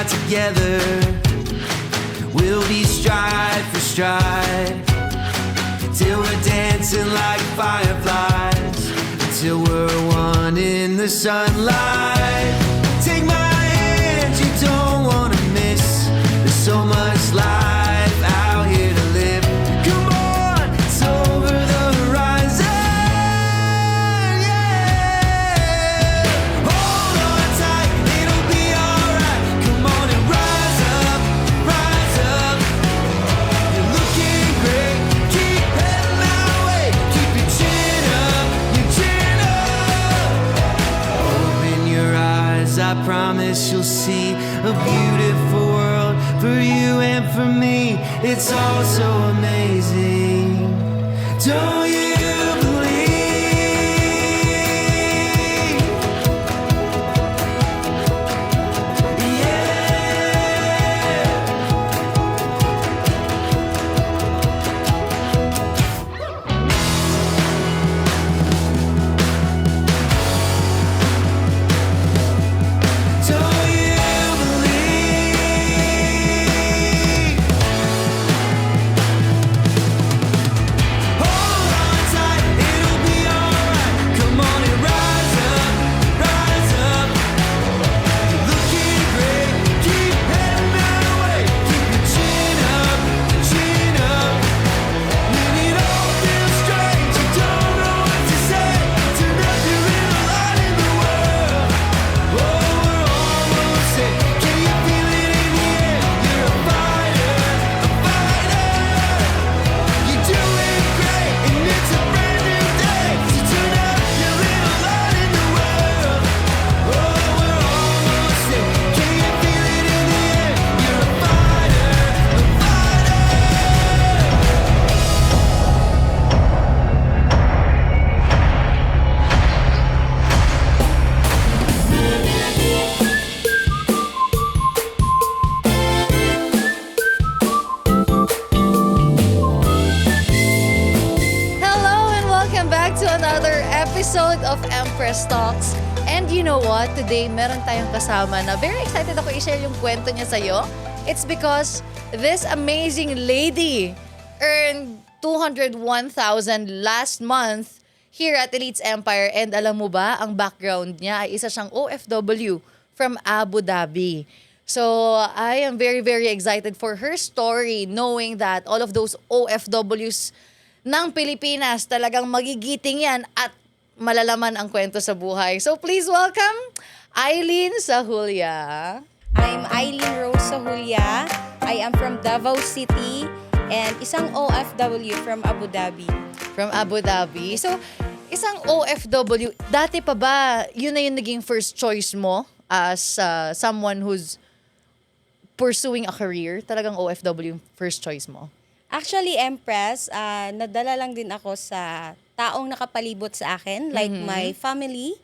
Together, we'll be stride for stride, till we're dancing like fireflies, until we're one in the sunlight. Take my hand, you don't wanna miss. There's so much life out here to live. Come on, it's over the horizon, yeah. Hold on tight, it'll be alright. Come on and rise up, rise up. You're looking great, keep heading that way. Keep your chin up, your chin up. Open your eyes, I promise you'll see a beautiful world for you and for me. It's all so amazing. Don't you hold on to another episode of Empress Talks. And you know what? Today, meron tayong kasama na very excited ako i-share yung kwento niya sa'yo. It's because this amazing lady earned 201,000 last month here at Elites Empire. And alam mo ba, ang background niya ay isa siyang OFW from Abu Dhabi. So, I am very, very excited for her story, knowing that all of those OFWs ng Pilipinas talagang magigiting yan at malalaman ang kwento sa buhay. So, please welcome Eileen Sahulya. I'm Eileen Rose Sahulya. I am from Davao City and isang OFW from Abu Dhabi. From Abu Dhabi. So, isang OFW, dati pa ba yun na yung naging first choice mo as someone who's pursuing a career? Talagang OFW yung first choice mo? Actually, Empress, nadala lang din ako sa taong nakapalibot sa akin, like my family.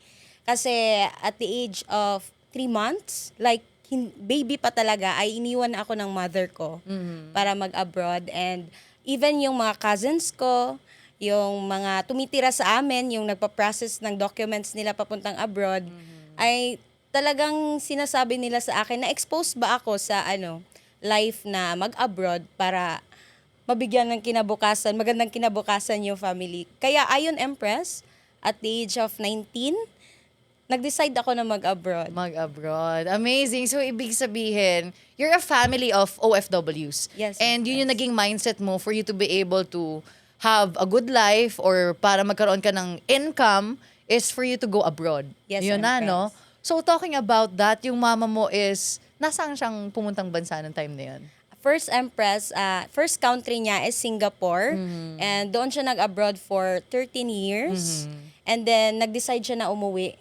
Kasi at the age of 3 months, like baby pa talaga, ay iniwan ako ng mother ko para mag-abroad. And even yung mga cousins ko, yung mga tumitira sa amin, yung nagpa-process ng documents nila papuntang abroad, ay talagang sinasabi nila sa akin na expose ba ako sa life na mag-abroad para mabigyan ng kinabukasan, magandang kinabukasan yung family. Kaya ayon Empress, at the age of 19, nag-decide ako na mag-abroad. Mag-abroad. Amazing. So, ibig sabihin, you're a family of OFWs. Yes, And yun yung yes. naging mindset mo for you to be able to have a good life or para magkaroon ka ng income is for you to go abroad. Yes, Yun na, Empress. no? So, talking about that, yung mama mo is, nasaan siyang pumuntang bansa ng time na yun? First Empress, first country niya is Singapore. And doon siya nag-abroad for 13 years. And then, nag-decide siya na umuwi.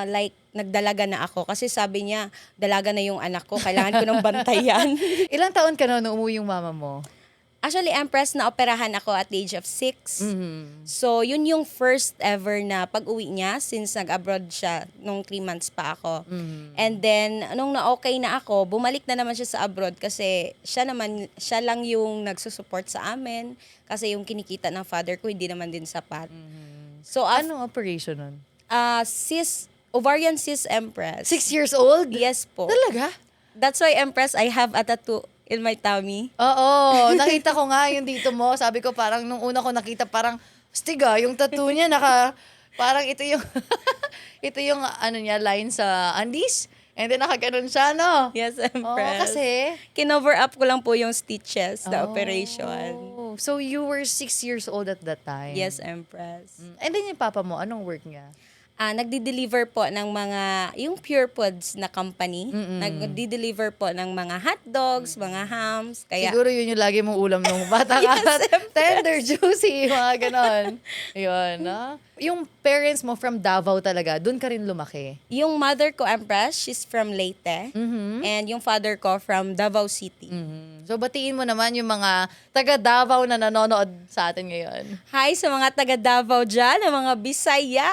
Like, nagdalaga na ako. Kasi sabi niya, dalaga na yung anak ko. Kailangan ko ng bantayan. Ilang taon ka na nung umuwi yung mama mo? Actually, Empress, na-operahan ako at the age of 6. So, yun yung first ever na pag-uwi niya since nag-abroad siya nung 3 months pa ako. And then, nung na-okay na ako, bumalik na naman siya sa abroad kasi siya lang yung nagsusupport sa amin kasi yung kinikita ng father ko hindi naman din sapat. So, Anong operation nun? ovarian cyst, Empress. 6 years old? Yes po. Talaga? That's why, Empress, I have a tattoo in my tummy. Oo, nakita ko nga yung dito mo. Sabi ko parang nung una ko nakita parang stiga yung tattoo niya parang ito yung ito yung niya line sa undies. And then nakaganon siya, no? Yes, Oo, Empress. kasi Kinover up ko lang po yung stitches, the operation. Oh, so you were 6 years old at that time? Yes, Empress. And then yung papa mo, anong work niya? Nagdi-deliver po ng yung Pure Foods na company. Nagdi-deliver po ng mga hot dogs, mga hams. Kaya, Siguro yun yung lagi mong ulam nung bata ka. Yes, Empress. Tender, juicy, mga ganon. Yun, no? Yung parents mo from Davao talaga, dun ka rin lumaki? yung mother ko, Empress, she's from Leyte. And yung father ko from Davao City. So, batiin mo naman yung mga taga Davao na nanonood sa atin ngayon. Hi sa mga taga Davao dyan, na mga Bisaya,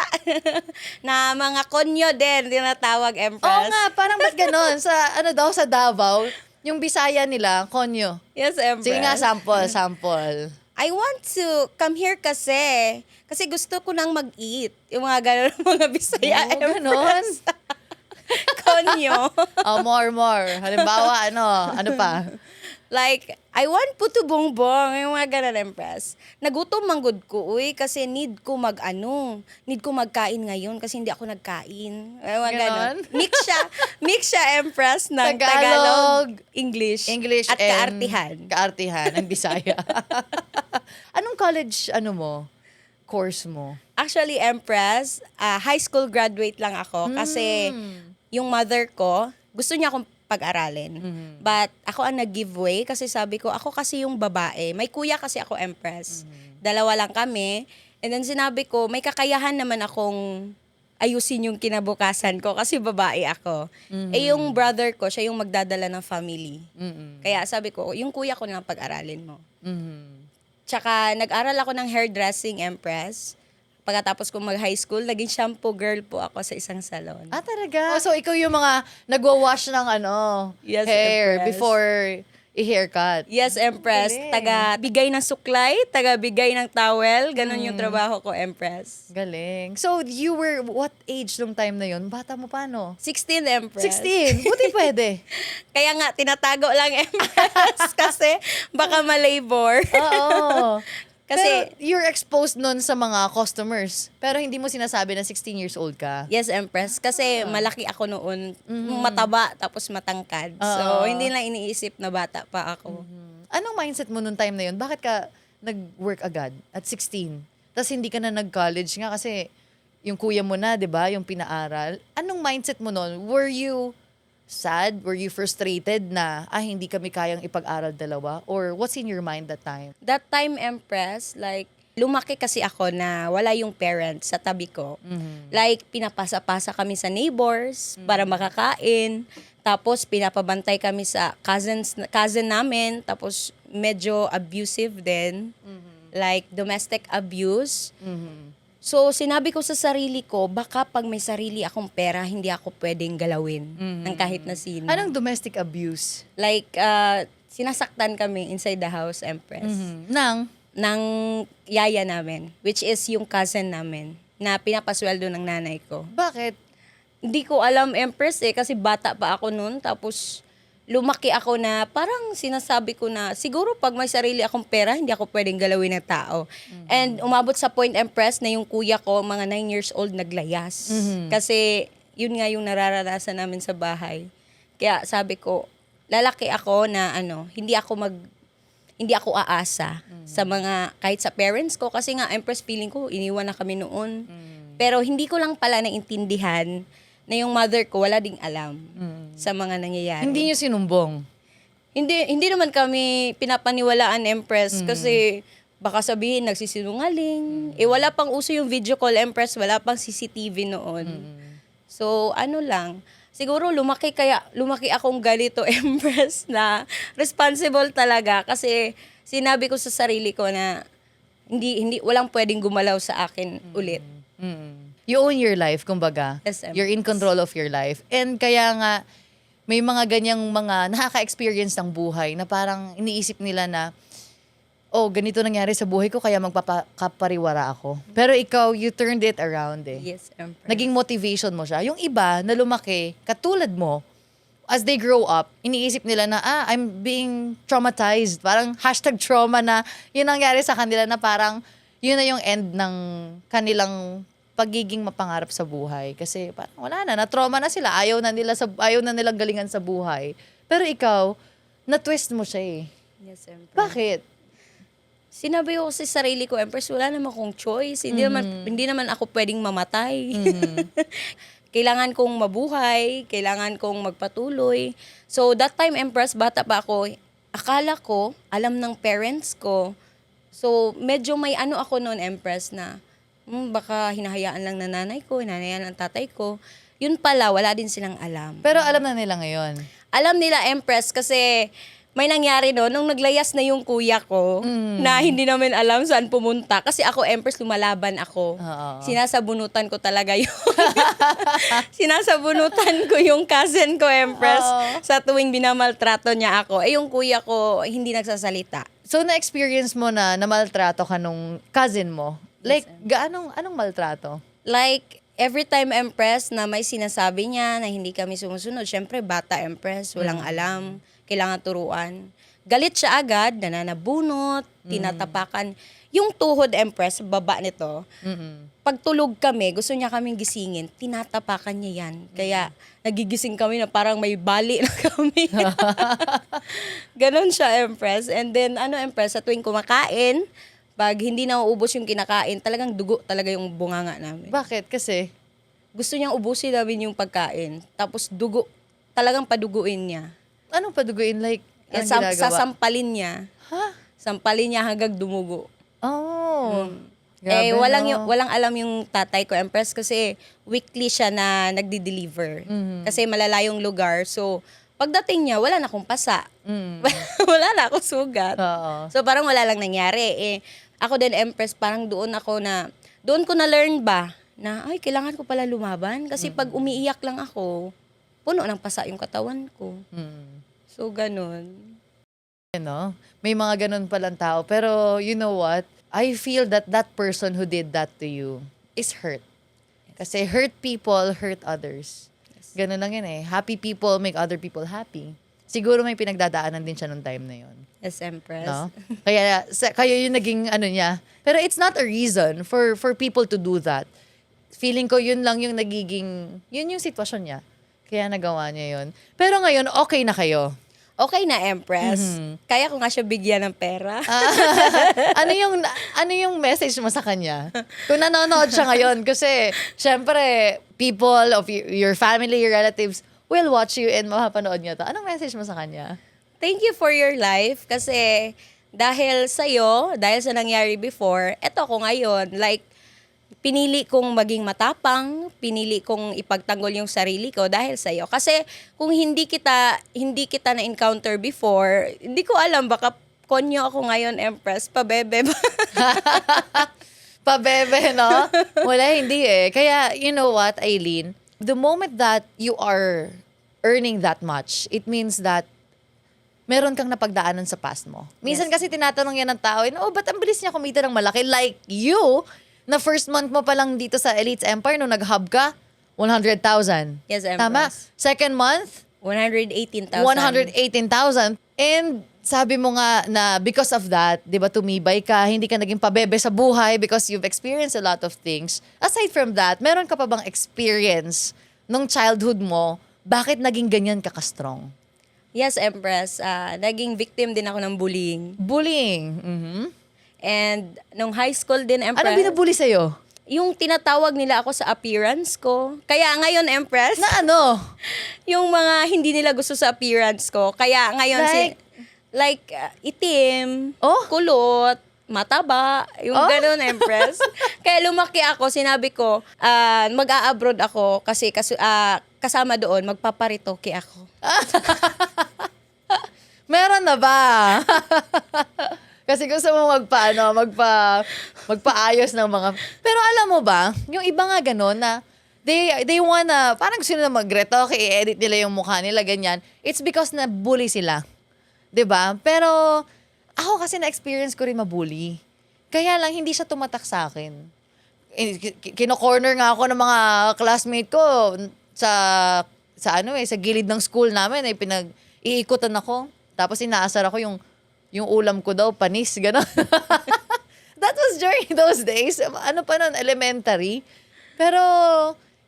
na mga konyo din, tinatawag, Empress. Oo nga, parang ba't ganon? Sa Davao, yung Bisaya nila, konyo. Yes, Empress. Sige nga, sample. I want to come here kasi gusto ko nang mag-eat. Yung mga gano'n mga Bisaya, Oo, ganon. Empress. Konyo. Oh, more. Halimbawa, ano pa? Like, I want puto bongbong. Yung mga gano'n, Empress. Nagutom manggod ko, kasi need ko magkain ngayon kasi hindi ako nagkain. Yung mga Ganon? gano'n. Mix siya, Empress, ng Tagalog, Tagalog, English and at kaartihan. Kaartihan, and Bisaya. Anong college, course mo? Actually, Empress, high school graduate lang ako kasi yung mother ko, gusto niya akong pag-aralin. But ako ang nag-giveaway kasi sabi ko, ako kasi yung babae. May kuya kasi ako, Empress. Dalawa lang kami. And then sinabi ko, may kakayahan naman akong ayusin yung kinabukasan ko kasi babae ako. Yung brother ko, siya yung magdadala ng family. Kaya sabi ko, yung kuya ko na lang pag-aralin mo. Tsaka nag-aral ako ng hairdressing, Empress. Pagkatapos kong mag-high school, naging shampoo girl po ako sa isang salon. Ah, talaga? So, ikaw yung mga nagwa-wash ng Yes, hair Empress. before i-haircut. Yes, Empress. Galing. Taga-bigay ng suklay, taga-bigay ng towel. Ganon yung trabaho ko, Empress. Galing. So, you were what age nung time na yun? Bata mo pa, no? 16, Empress. 16. Buti pwede. Kaya nga, tinatago lang, Empress. Kasi baka malabor. Oo. Kasi, Pero you're exposed nun sa mga customers. Pero hindi mo sinasabi na 16 years old ka. yes, Empress. Kasi malaki ako noon. Mataba, tapos matangkad. Oo. So, hindi lang iniisip na bata pa ako. Anong mindset mo nung time na yun? Bakit ka nag-work agad at 16? Tapos hindi ka na nag-college nga kasi yung kuya mo na, di ba? Yung pinaaral. Anong mindset mo nun? Were you sad? Were you frustrated na, hindi kami kayang ipag-aral dalawa? Or what's in your mind that time? That time, Empress, like, lumaki kasi ako na wala yung parents sa tabi ko. Like, pinapasa-pasa kami sa neighbors para makakain. Tapos, pinapabantay kami sa cousin namin. Tapos, medyo abusive din. Like, domestic abuse. So, sinabi ko sa sarili ko, baka pag may sarili akong pera, hindi ako pwedeng galawin ng kahit na sino. Anong domestic abuse? Like, sinasaktan kami inside the house, Empress. Nang? Ng yaya namin, which is yung cousin namin, na pinapasweldo ng nanay ko. Bakit? Hindi ko alam, Empress, kasi bata pa ako noon. Tapos, lumaki ako na parang sinasabi ko na siguro pag may sarili akong pera, hindi ako pwedeng galawin ng tao. And umabot sa point, Empress, na yung kuya ko, mga 9 years old, naglayas. Kasi yun nga yung nararanasan namin sa bahay. Kaya sabi ko, lalaki ako na hindi ako aasa sa mga, kahit sa parents ko. Kasi nga, Empress, feeling ko, iniwan na kami noon. Pero hindi ko lang pala naintindihan na yung mother ko wala ding alam sa mga nangyayari. Hindi niyo sinumbong? Hindi naman kami pinapaniwalaan, Empress, kasi baka sabihin nagsisinungaling. Wala pang uso yung video call, Empress, wala pang CCTV noon. So, lang. Siguro lumaki akong ganito, Empress, na responsible talaga kasi sinabi ko sa sarili ko na walang pwedeng gumalaw sa akin ulit. You own your life, kumbaga. Yes, You're in control of your life. And kaya nga, may mga ganyang mga nakaka-experience ng buhay na parang iniisip nila na, ganito nangyari sa buhay ko, kaya magpapakapariwara ako. Pero ikaw, you turned it around eh. Yes, Empress. Naging motivation mo siya. Yung iba na lumaki, katulad mo, as they grow up, iniisip nila na, I'm being traumatized. Parang #trauma na yun nangyari sa kanila na parang yun na yung end ng kanilang pagiging mapangarap sa buhay. Kasi parang wala na-trauma na sila. Ayaw na nilang galingan sa buhay. Pero ikaw, na-twist mo siya eh. Yes, Empress. Bakit? Sinabi ko sa sarili ko, Empress, wala naman akong choice. Hindi naman ako pwedeng mamatay. Kailangan kong mabuhay, kailangan kong magpatuloy. So that time, Empress, bata pa ako, akala ko, alam ng parents ko. So medyo may ako noon, Empress, na baka hinahayaan lang ng nanay ko, hinahayaan ng tatay ko. Yun pala, wala din silang alam. Pero alam na nila ngayon. Alam nila, Empress, kasi may nangyari nung naglayas na yung kuya ko, na hindi namin alam saan pumunta. Kasi ako, Empress, lumalaban ako. Oo. Sinasabunutan ko talaga yun. Sinasabunutan ko yung cousin ko, Empress, sa tuwing binamaltrato niya ako. Yung kuya ko, hindi nagsasalita. So, na-experience mo na namaltrato ka nung cousin mo? Like, anong maltrato? Like, every time, Empress, na may sinasabi niya na hindi kami sumusunod, syempre, bata, Empress, walang alam, kailangan turuan. Galit siya agad, nananabunot, tinatapakan. Yung tuhod, Empress, baba nito, pag tulog kami, gusto niya kaming gisingin, tinatapakan niya yan. Kaya, nagigising kami na parang may bali na kami. Ganon siya, Empress. And then, Empress, sa tuwing kumakain, pag hindi na uubos yung kinakain, talagang dugo talaga yung bunganga namin. Bakit? Kasi? Gusto niyang ubusin namin yung pagkain. Tapos dugo, talagang paduguin niya. Anong paduguin? Like, anong ginagawa? Sasampalin niya. Ha? Sampalin niya hanggang dumugo. Oh. Grabe, Walang alam yung tatay ko, Empress, kasi weekly siya na nagdi-deliver. Kasi malalayong lugar. So, pagdating niya, wala na akong pasa. Wala na akong sugat. Oo. So, parang wala lang nangyari. Ako din, Empress, parang doon ko na-learn ba na, kailangan ko pala lumaban. Kasi pag umiiyak lang ako, puno ng pasa yung katawan ko. So, ganun. May mga ganun palang tao. Pero you know what? I feel that that person who did that to you is hurt. Kasi hurt people hurt others. Ganun lang yan eh. Happy people make other people happy. Siguro may pinagdadaanan din siya nung time na yon. Yes, Empress. No? Kaya yung naging ano niya. Pero it's not a reason for people to do that. Feeling ko yun lang yung nagiging, yun yung sitwasyon niya. Kaya nagawa niya yun. Pero ngayon, okay na kayo. Okay na, Empress. Kaya ko nga siya bigyan ng pera. Ano yung message mo sa kanya? Kung nanonood siya ngayon, kasi syempre, people of your family, your relatives, will watch you and mapapanood niya to. Anong message mo sa kanya? Thank you for your life kasi dahil sa'yo, dahil sa nangyari before, eto ko ngayon. Like, pinili kong maging matapang, pinili kong ipagtanggol yung sarili ko dahil sa'yo. Kasi kung hindi kita na-encounter before, hindi ko alam, baka konyo ako ngayon, Empress, pabebe ba? Pabebe, no? Wala, hindi eh. Kaya, you know what, Aileen? The moment that you are earning that much, it means that meron kang napagdaanan sa past mo. Minsan kasi tinatanong yan ng tao, ba't ang bilis niya kumita ng malaki? Like you, na first month mo pa lang dito sa Elites Empire, nung nag-hub ka, 100,000. Yes, Empress. Tama? Second month, 118,000. 118,000. And sabi mo nga na because of that, di ba, tumibay ka, hindi ka naging pabebe sa buhay because you've experienced a lot of things. Aside from that, meron ka pa bang experience nung childhood mo, bakit naging ganyan ka ka-strong? Yes, Empress. Naging victim din ako ng bullying. Bullying. Mhm. And nung high school din, Empress. Anong binubully sa'yo? Yung tinatawag nila ako sa appearance ko. Kaya ngayon, Empress, Na ano? yung mga hindi nila gusto sa appearance ko. Kaya ngayon, itim, Oh? kulot, mataba, yung ganun, Empress. Kaya lumaki ako, sinabi ko, mag-a-abroad ako kasi kasama doon, magpaparitoke ako. Meron na ba? Kasi gusto mo magpaayos ng mga... Pero alam mo ba, yung iba nga ganun na they wanna, parang gusto nila mag-retoke, i-edit nila yung mukha nila, ganyan. It's because na-bully sila. 'Di ba? Pero ako kasi na-experience ko rin mabully. Kaya lang, hindi siya tumatak sa akin. Kino-corner nga ako ng mga classmate ko sa gilid ng school namin, iikutan ako. Tapos inaasar ako yung ulam ko daw, panis, gano'n. That was during those days. Ano pa nun, elementary. Pero,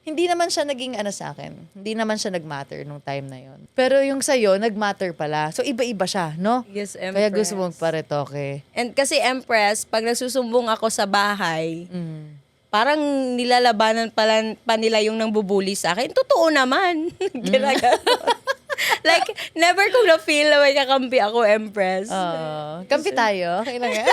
hindi naman siya naging sa akin. Hindi naman siya nag-matter nung time na yon. Pero yung sa'yo, nag-matter pala. So, iba-iba siya, no? Yes, Empress. Kaya gusto mong paretoke. And kasi, Empress, pag nagsusumbong ako sa bahay, parang nilalabanan pa nila yung nang bubuli sa akin. Totoo naman. Ginagawa. Like, never kong na-feel na may kakampi ako, Empress. Kampi tayo. Okay lang yan.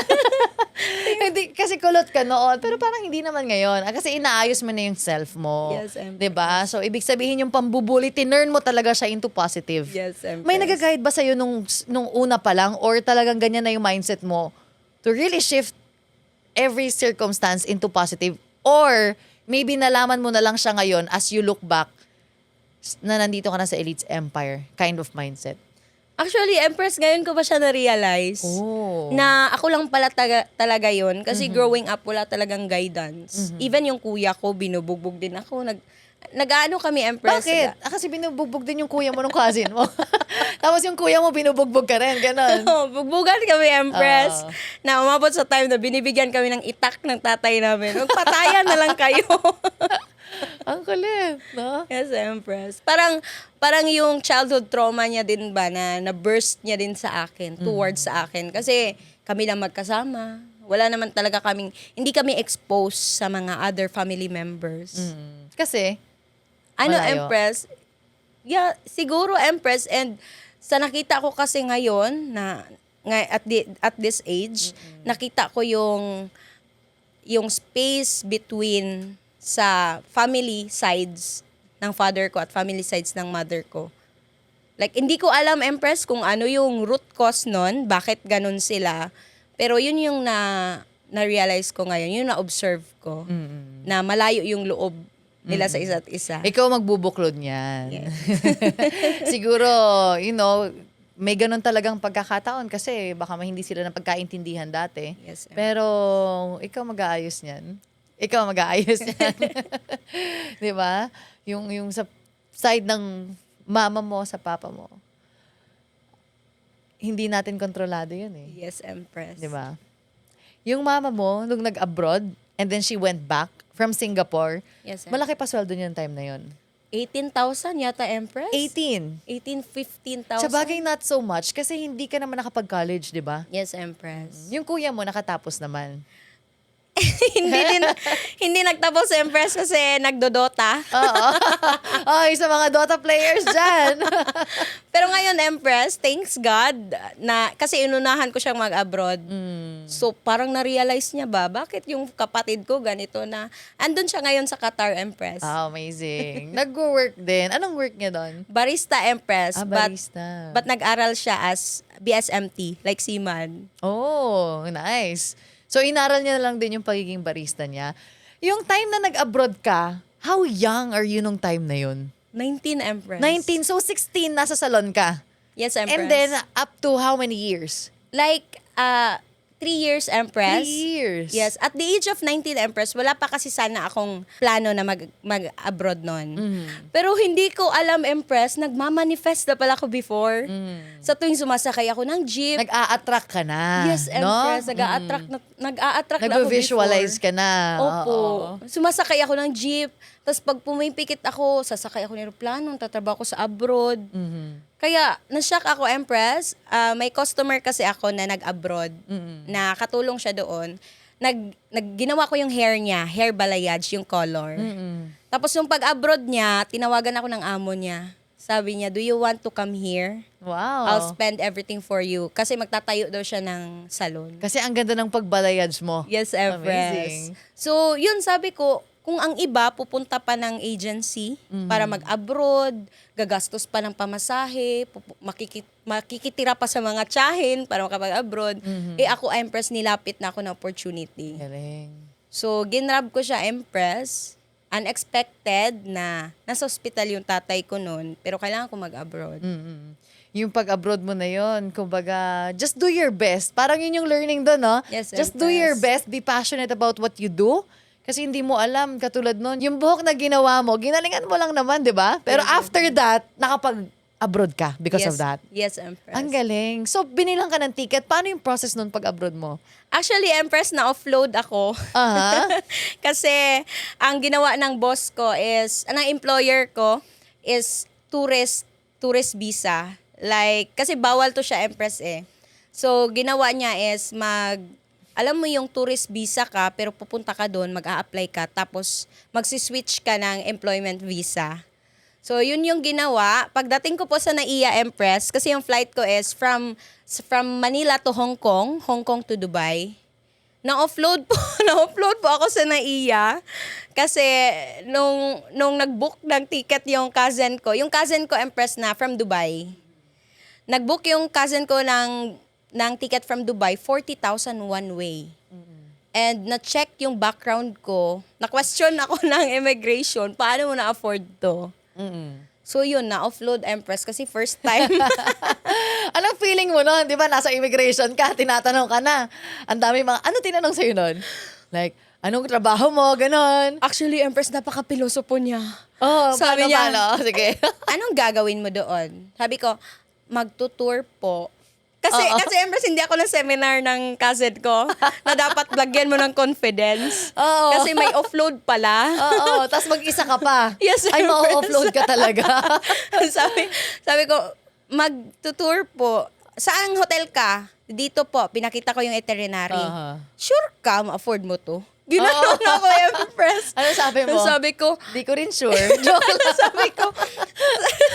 Hindi, kasi kulot ka noon. Pero parang hindi naman ngayon. Kasi inaayos mo na yung self mo. Yes, Empress. Diba? So, ibig sabihin yung pambubuli, tinurn mo talaga siya into positive. Yes, Empress. May nag-guide ba sa'yo nung una pa lang? Or talagang ganyan na yung mindset mo to really shift every circumstance into positive? Or maybe nalaman mo na lang siya ngayon as you look back na nandito ka na sa Elites Empire kind of mindset? Actually, Empress, ngayon ko ba siya na-realize na ako lang pala talaga yun. Kasi growing up, wala talagang guidance. Even yung kuya ko, binubugbog din ako. Nag-ano kami, Empress. Bakit? Kasi binubugbog din yung kuya mo nung cousin mo. Tapos yung kuya mo, binubugbog ka rin. Ganon. Bugbugan kami, Empress. Na umabot sa time na binibigyan kami ng itak ng tatay namin. Magpatayan na lang kayo. Ang kulit, no? Yes, Empress. Parang yung childhood trauma niya din ba na burst niya din sa akin, towards sa akin. Kasi kami lang magkasama. Wala naman talaga hindi kami exposed sa mga other family members. Kasi, malayo. Empress? Yeah, siguro, Empress. And sa nakita ko kasi ngayon, at this age, nakita ko yung space between sa family sides ng father ko at family sides ng mother ko. Like, hindi ko alam, Empress, kung ano yung root cause nun, bakit ganun sila. Pero yun yung na-realize ko ngayon, yun na-observe ko, na malayo yung loob nila sa isa't isa. Ikaw magbubuklod niyan. Yes. Siguro, may ganun talagang pagkakataon kasi baka hindi sila ng pagkaintindihan dati. Yes, ma'am. Pero ikaw mag-aayos niyan. Ikaw mag-aayos niyan. 'Di ba? Yung sa side ng mama mo sa papa mo. Hindi natin kontrolado 'yun eh. Yes, Empress. 'Di ba? Yung mama mo nung nag-abroad and then she went back from Singapore, Yes, malaki pa sweldo niya yung time na 'yon. 18,000 yata, Empress? 18. 15,000. Sa bagay not so much kasi hindi ka naman nakapag-college, 'di ba? Yes, Empress. Yung kuya mo nakatapos naman. hindi nagtapos, Empress, kasi nagdodota. Oo. Ay, sa mga Dota players dyan. Pero ngayon, Empress, thanks God, na kasi inunahan ko siyang mag-abroad. So, parang na-realize niya ba, bakit yung kapatid ko ganito na, andun siya ngayon sa Qatar, Empress. Amazing. Nag-work din. Anong work niya doon? Barista, Empress. Barista. But nag-aral siya as BSMT, like seaman. Oh, nice. So, inaral niya na lang din yung pagiging barista niya. Yung time na nag-abroad ka, how young are you nung time na yun? 19, Empress. 19. So, 16, nasa salon ka. Yes, Empress. And then, up to how many years? like, 3 years, 3 Empress. years. Yes, at the age of 19, Empress, wala pa kasi sana akong plano na mag-abroad nun. Pero hindi ko alam, Empress, nagmamanifest na pala ako before. Sa tuwing sumasakay ako ng jeep. Nag-a-attract ka na. Yes, Empress, nag-a-attract na ako before. Nag-visualize ka na. Opo. Oo. Sumasakay ako ng jeep. Tapos pag pumipikit ako, sasakay ako ng aeroplano, tatrabaho ako sa abroad. Kaya, na-shock ako, Empress. May customer kasi ako na nag-abroad, na katulong siya doon. Ginawa ko yung hair niya, hair balayage, yung color. Tapos yung pag-abroad niya, tinawagan ako ng amo niya. Sabi niya, do you want to come here? Wow. I'll spend everything for you. Kasi magtatayo daw siya ng salon. Kasi ang ganda ng pagbalayage mo. Yes, Empress. Amazing. So, yun, sabi ko, kung ang iba pupunta pa ng agency para mag-abroad, gagastos pa ng pamasahe, makikitira pa sa mga tsahin para makapag-abroad, eh ako, Empress, nilapit na ako ng opportunity. Galing. So, ginrab ko siya, Empress. Unexpected na nasa hospital yung tatay ko noon, pero kailangan ko mag-abroad. Yung pag-abroad mo na yon, kumbaga, just do your best. Parang yun yung learning doon, no? Yes, just do Empress. your best, be passionate about what you do. Kasi hindi mo alam, katulad nun, yung buhok na ginawa mo, ginalingan mo lang naman, di ba? Pero after that, nakapag-abroad ka because of that. Yes, Empress. Ang galing. So, binilang ka ng ticket. Paano yung process nun pag-abroad mo? Actually, Empress, na-offload ako. Aha. Kasi ang ginawa ng boss ko is, ng employer ko is tourist visa. Like, kasi bawal to siya, Empress eh. So, ginawa niya is alam mo yung tourist visa ka, pero pupunta ka doon, mag-a-apply ka, tapos magsiswitch ka ng employment visa. So, yun yung ginawa. Pagdating ko po sa NAIA, Empress, kasi yung flight ko is from Manila to Hong Kong to Dubai. Na-offload po ako sa NAIA kasi nung nag-book ng ticket yung cousin ko, Empress, na from Dubai. Nag-book yung cousin ko ng ticket from Dubai, 40,000 one way. And na-check yung background ko, na-question ako ng immigration, paano mo na-afford to? So yun, na-offload, Empress, kasi first time. Anong feeling mo nun? Di ba, nasa immigration ka, tinatanong ka na. Ang dami ano tinanong sa'yo nun? Like, anong trabaho mo? Ganon. Actually, Empress, napaka-pilosopo niya. Oh, Sabi niya, paano? Sige. anong gagawin mo doon? Sabi ko, magtutour po. Kasi Empress, hindi ako na seminar ng cousin ko na dapat lagyan mo ng confidence. Oo. Kasi may offload pala. Oo, tapos mag-isa ka pa. Yes, Ay, Empress. ma-offload ka talaga. sabi ko, magtutour po. Saan hotel ka? Dito po, pinakita ko yung itinerary. Aha. Sure ka, ma-afford mo to? Ginanon ako, Empress. Ano sabi mo? Sabi ko, Di ko rin sure. Joke lang.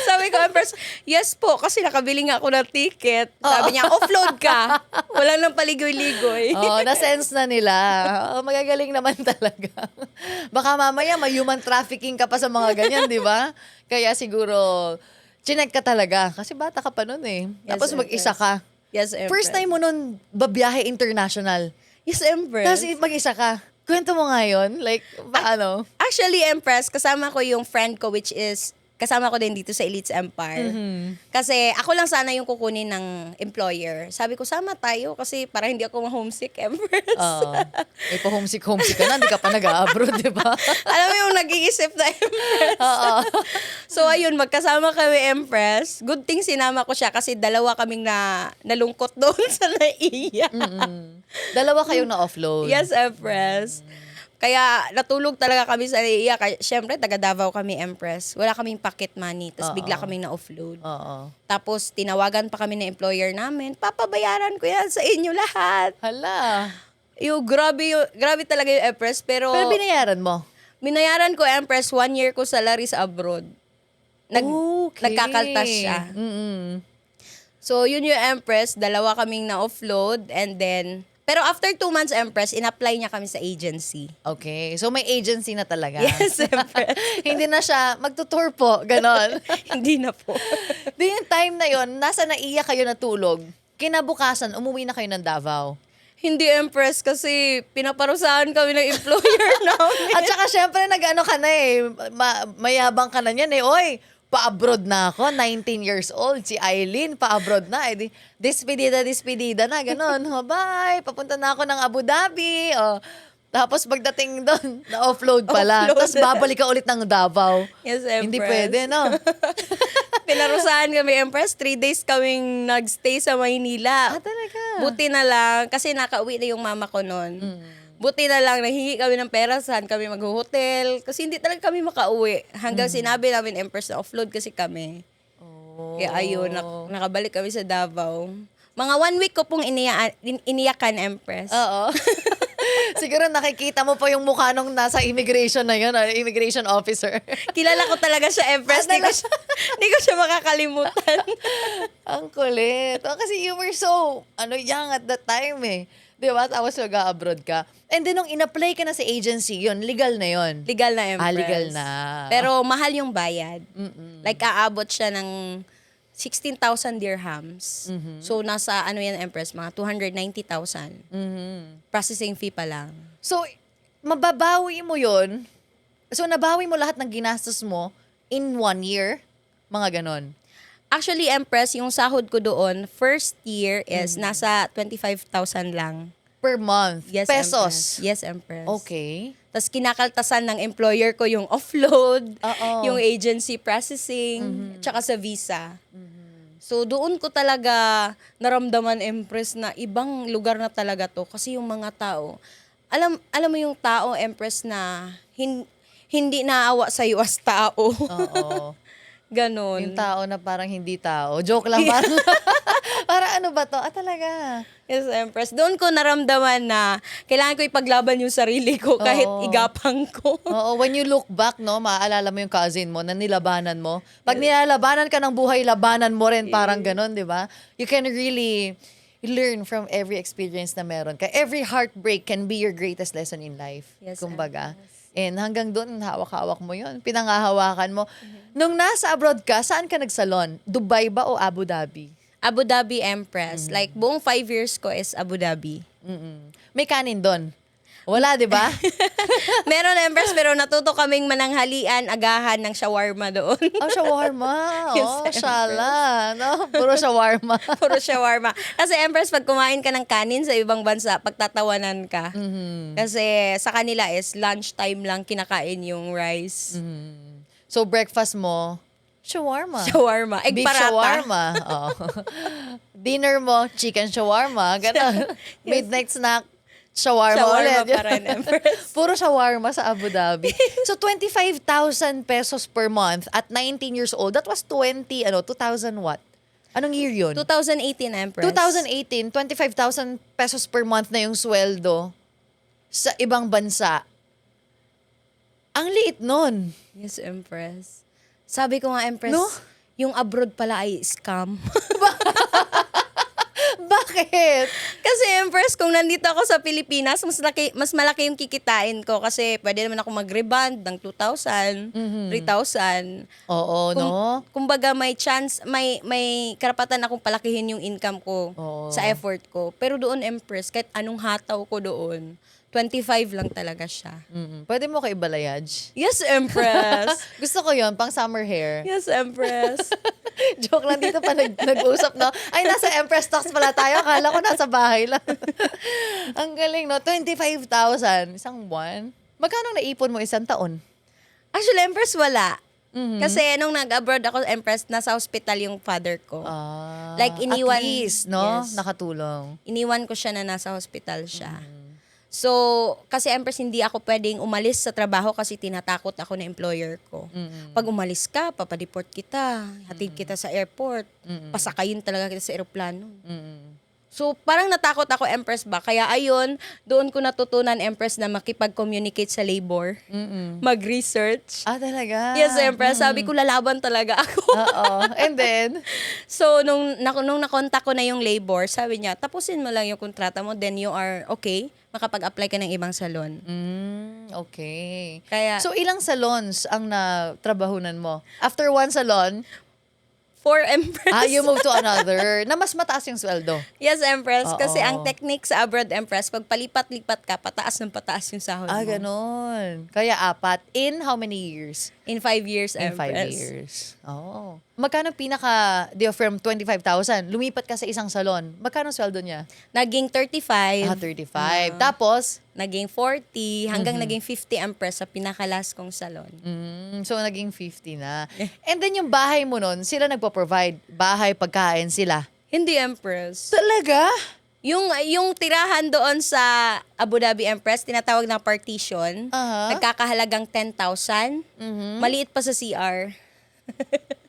sabi ko, Empress, yes po, kasi nakabili nga ako ng ticket. Sabi niya, offload ka. Wala nang paligoy-ligoy. Oo, na-sense na nila. Oo, magagaling naman talaga. Baka mamaya may human trafficking ka pa sa mga ganyan, di ba? Kaya siguro, chinek ka talaga. Kasi bata ka pa nun eh. Yes, Tapos mag-isa ka. Yes, Empress. First time mo nun, babiyahe international. Yes, Empress. Tapos mag-isa ka. Kwento mo nga yun. Like, paano? Actually, Empress, kasama ko yung friend ko which is kasama ko din dito sa Elites Empire. Kasi ako lang sana yung kukunin ng employer. Sabi ko, sama tayo kasi para hindi ako ma-homesick, Empress. Oo. Pa-homesick ka na, hindi ka pa nag-abroad, di ba? Alam mo yung nag-iisip na Empress. Oo. So ayun, magkasama kami, Empress. Good thing sinama ko siya kasi dalawa kaming nalungkot doon sa naiya. Dalawa kayong na-offload. Yes, Empress. Kaya natulog talaga kami sa naiya. Siyempre, taga Davao kami, Empress. Wala kaming pocket money. Tapos bigla kaming na-offload. Oo. Tapos tinawagan pa kami ng employer namin, papabayaran ko yan sa inyo lahat. Hala. Grabe talaga yung Empress. Pero Binayaran mo? binayaran ko, Empress, 1 year ko salary sa abroad. Okay. Nagkakaltas siya. Mm-mm. So, yun yung Empress. Dalawa kaming na-offload. And then, pero after 2 months, Empress, in-apply niya kami sa agency. Okay. So, may agency na talaga. Yes, Empress. Hindi na siya, magtutour po, ganon. Hindi na po. Di yung time na yon, nasa naiya kayo natulog. Kinabukasan, umuwi na kayo ng Davao. Hindi, Empress, kasi pinaparusahan kami ng employer namin. At saka syempre, nag-ano ka na eh, mayabang ka na niyan eh. Oy, pa-abroad na ako, 19 years old. Si Eileen, pa-abroad na. Eh, despedida na, gano'n. Oh, bye, papunta na ako ng Abu Dhabi. Oh. Tapos pagdating doon, na-offload pala. Offload. Tapos babalik ka ulit ng Davao. Yes, Empress. Hindi pwede, no? Pinarusahan kami, Empress. 3 days kaming nagstay sa Maynila. Talaga? Buti na lang, kasi nakauwi na yung mama ko noon. Buti na lang, nahingi kami ng pera, saan kami mag-hotel. Kasi hindi talaga kami makauwi. Hanggang sinabi namin, Empress, na offload kasi kami. Oh. Kaya ayun, nakabalik kami sa Davao. Mga 1 week ko pong iniyakan, Empress. Oo. Siguro nakikita mo pa yung mukha nung nasa immigration na yun, immigration officer. Kilala ko talaga siya, Empress. Hindi ko siya makakalimutan. Ang kulit. Oh, kasi you were so, young at that time eh. Di ba? Tapos mag-abroad ka. And then, nung in-apply ka na sa agency, yun, legal na yun. Legal na, Empress. Legal na. Pero mahal yung bayad. Like, aabot siya ng 16,000 dirhams. So, nasa, yan, Empress, mga 290,000. Processing fee pa lang. So, mababawi mo yun. So, nabawi mo lahat ng ginastos mo in 1 year? Mga ganon. Actually, Empress, yung sahod ko doon, first year is nasa 25,000 lang. Per month? Yes, Pesos? Empress. Yes, Empress. Okay. Tapos kinakaltasan ng employer ko yung offload, Oo. yung agency processing, tsaka sa visa. So doon ko talaga naramdaman, Empress, na ibang lugar na talaga to. Kasi yung mga tao, alam mo yung tao, Empress, na hindi naawa sa as tao. Oo. Ganon. Yung tao na parang hindi tao. Joke lang parang. Para ano ba to? Talaga. Yes, Empress. Doon ko naramdaman na kailangan ko ipaglaban yung sarili ko kahit Oo. igapang ko. Oo, when you look back, no, maaalala mo yung cousin mo na nilabanan mo. Pag nilalabanan ka ng buhay, labanan mo rin parang ganon, di ba? You can really learn from every experience na meron ka. Every heartbreak can be your greatest lesson in life. Yes, kumbaga. And hanggang doon, hawak-hawak mo yun. Pinangahawakan mo. Nung nasa abroad ka, saan ka nagsalon? Dubai ba o Abu Dhabi? Abu Dhabi, Empress. Like, buong 5 years ko is Abu Dhabi. May kanin doon. Wala, di ba? Meron, Empress, pero natuto kaming mananghalian, agahan ng shawarma doon. Oh, shawarma. Yes, Oh, Empress. shala. No? Puro shawarma. Puro shawarma. Kasi, Empress, pag kumain ka ng kanin sa ibang bansa, pagtatawanan ka. Kasi sa kanila is lunchtime lang kinakain yung rice. So, breakfast mo, shawarma. Shawarma. Egg Beef parata. shawarma. Oo. Dinner mo, chicken shawarma. Ganon. Midnight snack, shawarma Shawarma ulit. pa rin, Empress. Puro shawarma sa Abu Dhabi. So, 25,000 pesos per month at 19 years old. That was 2000 what? Anong year yun? 2018, Empress. 2018, 25,000 pesos per month na yung sweldo sa ibang bansa. Ang liit nun. Yes, Empress. Sabi ko nga, Empress, No? yung abroad pala ay scam. Bakit? Kasi, Empress, kung nandito ako sa Pilipinas, mas malaki yung kikitain ko kasi pwede naman ako mag-reband ng 2,000, 3,000. Oo, no? Kumbaga, may chance, may karapatan akong palakihin yung income ko Oo. sa effort ko. Pero doon, Empress, kahit anong hataw ko doon, 25 lang talaga siya. Pwede mo kay balayage. Yes, Empress. Gusto ko yon pang summer hair. Yes, Empress. Joke lang dito pa nag-usap, no? Ay, nasa Empress Talks pala tayo. Akala ko nasa bahay lang. Ang galing, no? 25,000. Isang buwan. Magkano naipon mo isang taon? Actually, Empress, wala. Kasi nung nag-abroad ako, Empress, nasa hospital yung father ko. Like, iniwan- At least, no? Yes. Nakatulong. Iniwan ko siya na nasa hospital siya. So, kasi Empress, hindi ako pwedeng umalis sa trabaho kasi tinatakot ako ng employer ko. Pag umalis ka, papadeport kita, hatid kita sa airport, pasakayin talaga kita sa eroplano. So, parang natakot ako, Empress ba? Kaya ayun, doon ko natutunan, Empress, na makipag-communicate sa labor. Mag-research. Ah, talaga? Yes, Empress. Sabi ko, lalaban talaga ako. Oo. And then? So, nung nakontak ko na yung labor, sabi niya, tapusin mo lang yung kontrata mo, then you are okay, makapag-apply ka ng ibang salon. Okay. Kaya, So, ilang salons ang natrabahunan mo? After one salon, 4 Empress. you move to another na mas mataas yung sweldo. Yes, Empress. Kasi Oo. ang technique sa abroad, Empress, pag palipat-lipat ka, pataas ng pataas yung sahod mo. Ganon. Kaya apat. In how many years? In 5 years, In Empress. 5 years. Oh. Magkano pinaka, from 25,000, lumipat ka sa isang salon. Magkano sweldo niya? Naging 35. 35. Tapos, Naging 40, hanggang naging 50 Empress sa pinakalas kong salon. so naging 50 na. And then yung bahay mo nun, sila nagpo-provide. Bahay, pagkain sila. Hindi, Empress. Talaga? Yung tirahan doon sa Abu Dhabi, Empress, tinatawag na partition, nagkakahalagang 10,000. Maliit pa sa CR.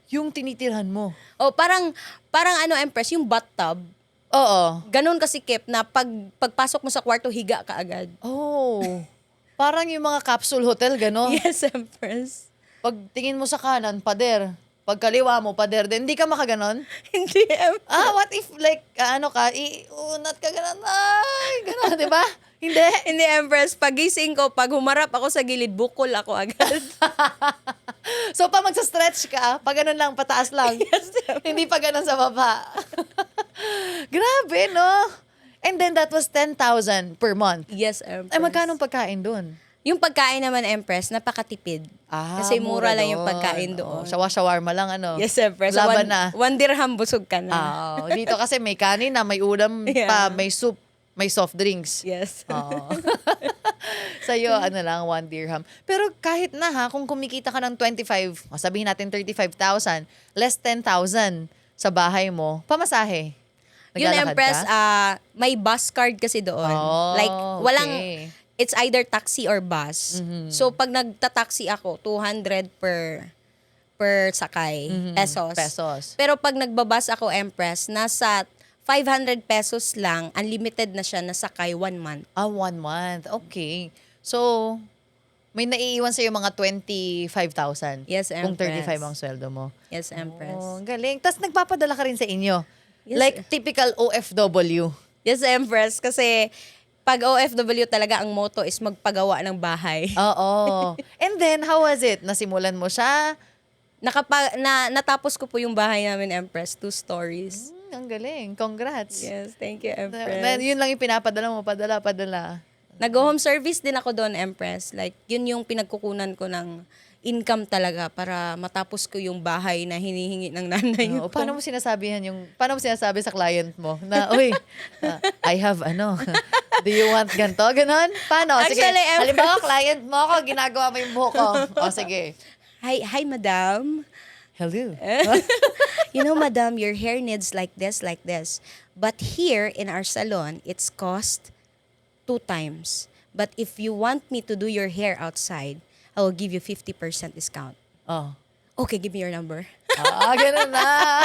Yung tinitirhan mo. O parang ano, Empress, yung bathtub. Oo. Ganon kasikip na pagpasok mo sa kwarto, higa ka agad. Oh. Parang yung mga capsule hotel, gano'n. Yes, Empress. Pag tingin mo sa kanan, pader. Pag kaliwa mo, pader din. Hindi ka makaganon? Hindi, Empress. What if like, iunat ka gano'n? Ay, gano'n, di ba? Hindi. Hindi, Empress. Pagising ko, pag humarap ako sa gilid, bukol ako agad. So, pa magsa-stretch ka, pag ganun lang, pataas lang. Hindi pa ganun sa baba. Grabe, no? And then that was 10,000 per month. Yes, Empress. Ay, magkano pagkain dun? Yung pagkain naman, Empress, napakatipid. Kasi mura lang yung pagkain doon. Shawarma lang, ano? Yes, Empress. Laban na. 1 dirham, busog ka na. Dito kasi may kanin na, may ulam pa, Yeah. may soup, may soft drinks. Yes. Sa'yo, 1 dirham. Pero kahit na kung kumikita ka ng 25, sabihin natin 35,000, less 10,000 sa bahay mo, pamasahe. Yun, Naglalakad Empress, ka? may bus card kasi doon. Oh, Like, walang, okay. it's either taxi or bus. So, pag nagta-taxi ako, 200 per sakay, pesos. Pesos. Pero pag nagbabas ako, Empress, nasa 500 pesos lang, unlimited na siya na sakay 1 month. 1 month. Okay. So, may naiiwan sa'yo mga 25,000. Yes, Kung Empress. 35 ang sweldo mo. Yes, Empress. Oh, ang galing. Tapos nagpapadala ka rin sa inyo. Yes. Like typical OFW. Yes, Empress. Kasi pag OFW talaga, ang motto is magpagawa ng bahay. Oo. And then, how was it? Nasimulan mo siya? Natapos ko po yung bahay namin, Empress. 2 stories. Ang galing. Congrats. Yes, thank you, Then, Empress. yun lang yung pinapadala mo. Padala. Nag-home service din ako doon, Empress. Like, yun yung pinagkukunan ko ng income talaga para matapos ko yung bahay na hinihingi ng nanay ko. Paano mo sinasabi sa client mo na, uy, I have do you want ganito? Ganon? Paano? Sige, Actually, Empress. halimbawa, client mo ako, ginagawa mo yung buhok ko. O, sige. Hi, madam. Hello. You know, madam, your hair needs like this. But here in our salon, it's cost 2 times. But if you want me to do your hair outside, I will give you 50% discount. Oh. Okay, give me your number. Ganun na.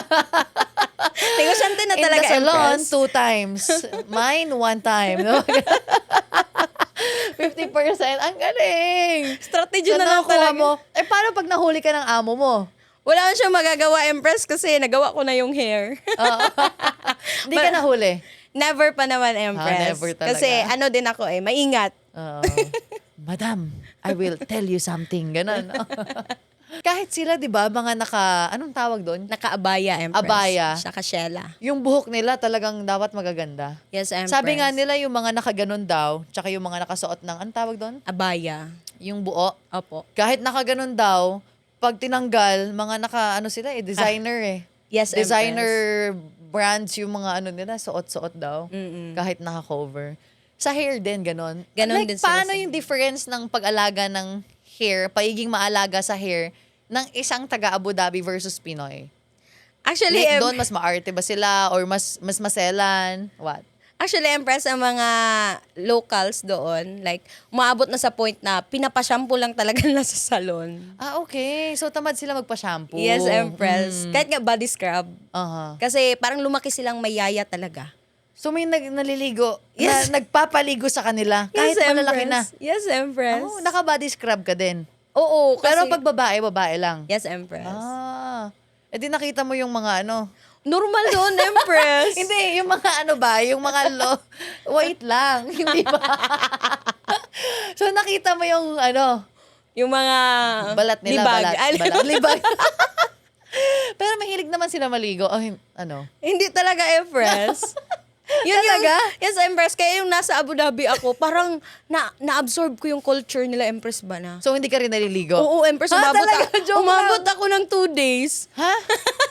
Negosyante na In talaga, the salon, Empress. 2 times. Mine, 1 time. 50%. Ang galing. Strategy Saan na lang nakuha talaga. mo? Paano pag nahuli ka ng amo mo? Wala man siyang magagawa, Empress, kasi nagawa ko na yung hair. Hindi ka nahuli. Never pa naman, Empress. never talaga. Kasi ano din ako maingat. Madam, I will tell you something. Ganon. Kahit sila, di ba, mga anong tawag doon? Naka-abaya, Empress. Abaya. Saka Sheila. Yung buhok nila talagang dapat magaganda. Yes, Empress. Sabi nga nila yung mga nakaganon daw, tsaka yung mga nakasuot ng, anong tawag doon? Abaya. Yung buo. Opo. Kahit nakaganon daw, pag tinanggal, mga designer Yes, Designer brands yung mga nila, suot-suot daw. Mm-mm. Kahit naka-cover. Sa hair din, ganon. Ganon like, din sila paano sa yung difference ng pag-alaga ng hair, pagiging maalaga sa hair, ng isang taga Abu Dhabi versus Pinoy? Actually, Like, doon, mas maarte ba sila? Or mas maselan? What? Actually, Empress, ang mga locals doon, like, umaabot na sa point na pinapashampoo lang talaga nila sa salon. Ah, okay. So, tamad sila magpa-shampoo. Yes, Empress. Kahit nga body scrub. Aha. Kasi parang lumaki silang mayaya talaga. So, may naliligo, Yes. na nagpapaligo sa kanila. Kahit malalaki na. Yes, Empress. Oh, naka-body scrub ka din. Oo, kasi... Pero pag babae, babae lang. Yes, Empress. Ah. Eh di nakita mo yung mga Normal doon, Empress. Hindi, yung mga yung mga wait lang. Hindi ba? So nakita mo yung Yung mga... balat nila, libag. balat, libag. Pero mahilig naman sila maligo. Oh, Hindi talaga, Empress. Yun Talaga? Yes, Empress. Kaya yung nasa Abu Dhabi ako, parang na-absorb ko yung culture nila, Empress ba na? So hindi ka rin naliligo? Oo, Empress. Ha, talaga? Joke Umabot lang. ako ng 2 days. Ha?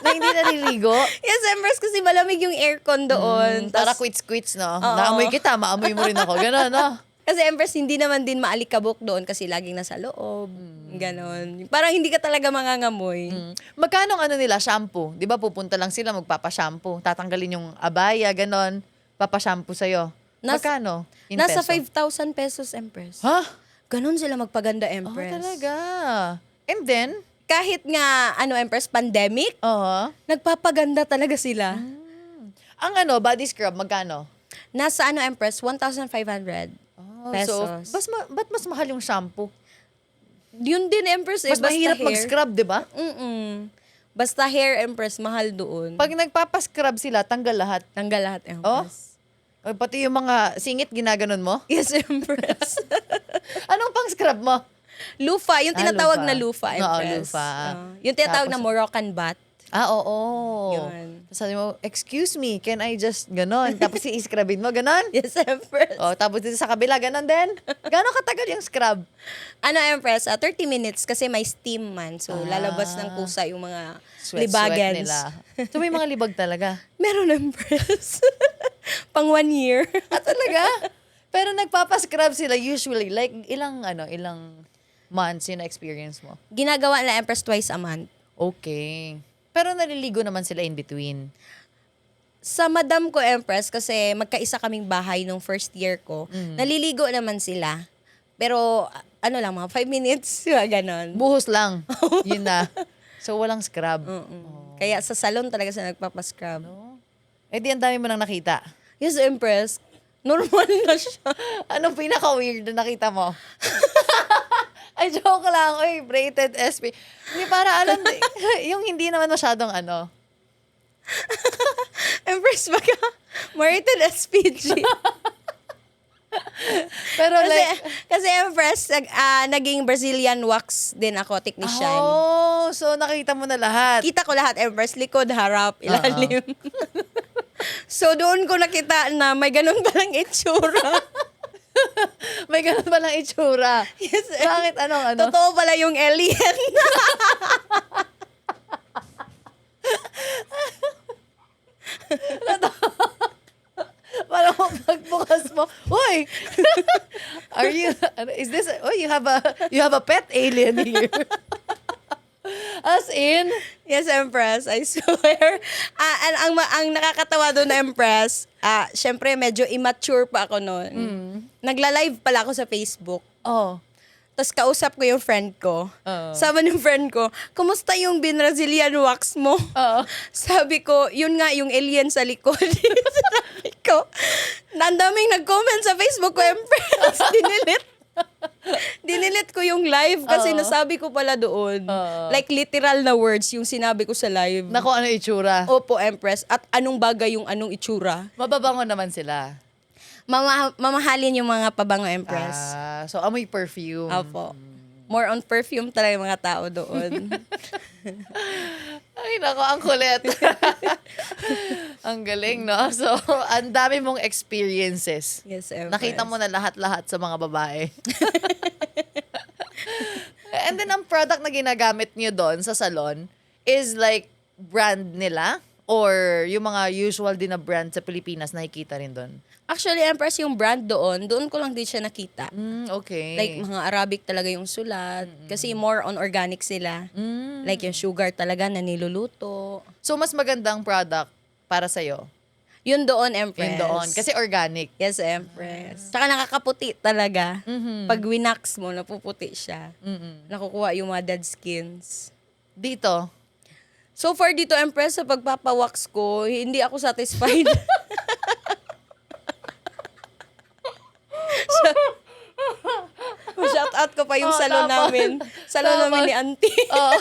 Na hindi naliligo? Yes, Empress, kasi malamig yung aircon doon. Para Tas- quits-quits, no? Oo. Naamoy kita, maamoy mo rin ako. Ganon, no? Kasi Empress, hindi naman din maalikabok doon kasi laging nasa loob. Ganon. Parang hindi ka talaga mangangamoy. Magkano nila, shampoo? Di ba pupunta lang sila, magpapa-shampoo. Tatanggalin yung abaya, ganon. Papa-shampoo sa'yo. Magkano? In Nasa peso? 5,000 pesos, Empress. Ha? Ganon sila magpaganda, Oh, Empress. talaga. And then? Kahit nga, Empress, pandemic, Oo. nagpapaganda talaga sila. Ang body scrub, magkano? Nasa Empress, 1,500 pesos. So, ba't mas mahal yung shampoo? Yun din, Empress. Mas mahirap mag-scrub, di ba? Basta hair, Empress, mahal doon. Pag nagpapa-scrub sila, tanggal lahat. Tanggal lahat, Empress. O, pati yung mga singit, ginaganon mo? Yes, Empress. Anong pang-scrub mo? Lufa, yung tinatawag lufa. na lufa, Oo, Empress. lufa. Yung tinatawag Tapos- na Moroccan bath. Ah, oo. Yun. Tapos sabi mo, excuse me, can I just, ganon. Tapos i-scrubin mo, ganon. Yes, Empress. O, tapos dito sa kabila, ganon din. Gano'ng katagal yung scrub? Empress, 30 minutes kasi may steam man. So, lalabas ng kusa yung mga Sweat libagans. nila. So, may mga libag talaga. Meron, Empress. Pang 1 year. Ah, talaga? Pero nagpapascrub sila usually. Like, ilang months yung na-experience mo? Ginagawa na Empress twice a month. Okay. Pero naliligo naman sila in between. Sa madam ko, Empress, kasi magkaisa kaming bahay nung first year ko, naliligo naman sila. Pero, lang, mga 5 minutes, ganon. Buhos lang. Yun na. So, walang scrub. Kaya sa salon talaga sila nagpapascrub. Eh, di ang dami mo nang nakita. Yes, Empress. Normal na siya. Anong pinaka-weird na nakita mo? Ay, joke lang. Uy, braided SP. Hindi, para yung hindi naman masyadong Empress, baka Marited SPG. Pero Kasi Empress, naging Brazilian wax din ako, technician. oh, so nakita mo na lahat. Kita ko lahat, Empress. Likod, harap, ilalim. So, doon ko nakita na may ganun palang itsura. May ganun ba lang itsura? Yes, Bakit? Anong? Totoo pala yung alien. Parang pagbukas mo, Uy! Is this, you have a pet alien here. As in? Yes, Empress, I swear. Ang nakakatawa doon na Empress, syempre medyo immature pa ako noon. Nagla-live pala ako sa Facebook. Oh. Tapos kausap ko yung friend ko. Oo. Sabi ng friend ko, kumusta yung Brazilian wax mo? Oo. Sabi ko, yun nga yung alien sa likod. Sabi ko, ang daming nag-comment sa Facebook ko, Empress. Dinilit ko yung live kasi Oo. nasabi ko pala doon. Oo. Like literal na words yung sinabi ko sa live. Naku, ano itsura? Opo, Empress. At anong bagay yung anong itsura. Mababango naman sila. Mamahalin yung mga pabango, Empress. So amoy perfume. Opo. More on perfume talaga yung mga tao doon. Ay, nako, ang kulit. Ang galing, no? So, ang dami mong experiences. Yes, Empress. Nakita mo na lahat-lahat sa mga babae. And then, ang product na ginagamit niyo doon sa salon is like brand nila? Or yung mga usual din na brand sa Pilipinas nakikita rin doon? Actually, Empress, yung brand doon ko lang din siya nakita. Okay. Like, mga Arabic talaga yung sulat. Kasi more on organic sila. Like, yung sugar talaga na niluluto. So, mas magandang product para sa'yo? Yun doon, Empress. Yun doon. Kasi organic. Yes, Empress. Tsaka nakakaputi talaga. Pag winax mo, napuputi siya. Nakukuha yung mga dead skins. Dito? So far dito, Empress, sa pagpapawax ko, hindi ako satisfied. Shout out ko pa yung salon tapos. namin. Salon namin ni Auntie. Oh.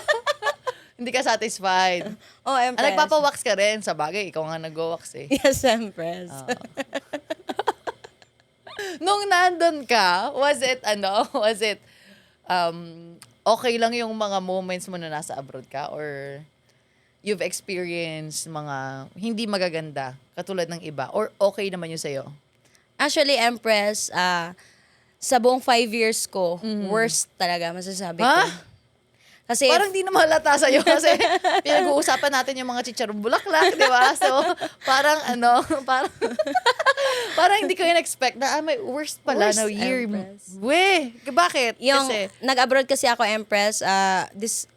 Hindi ka satisfied. Oh, Empress. Nagpapawax ka rin. Sa bagay, ikaw nga nag-wax eh. Yes, Empress. Nung nandun ka, was it okay lang yung mga moments mo na nasa abroad ka? Or you've experienced mga hindi magaganda katulad ng iba? Or okay naman yun sa'yo? Actually, Empress, sa buong 5 years ko, worst talaga, masasabi ko. Ha? Kasi, Parang di na mahalata sa'yo kasi pinag-uusapan natin yung mga chicharong bulaklak, di ba? So, parang parang hindi ko in-expect na may worst pala Worst, na year. Empress. Bakit? yung, Kasi, nag-abroad kasi ako, Empress, this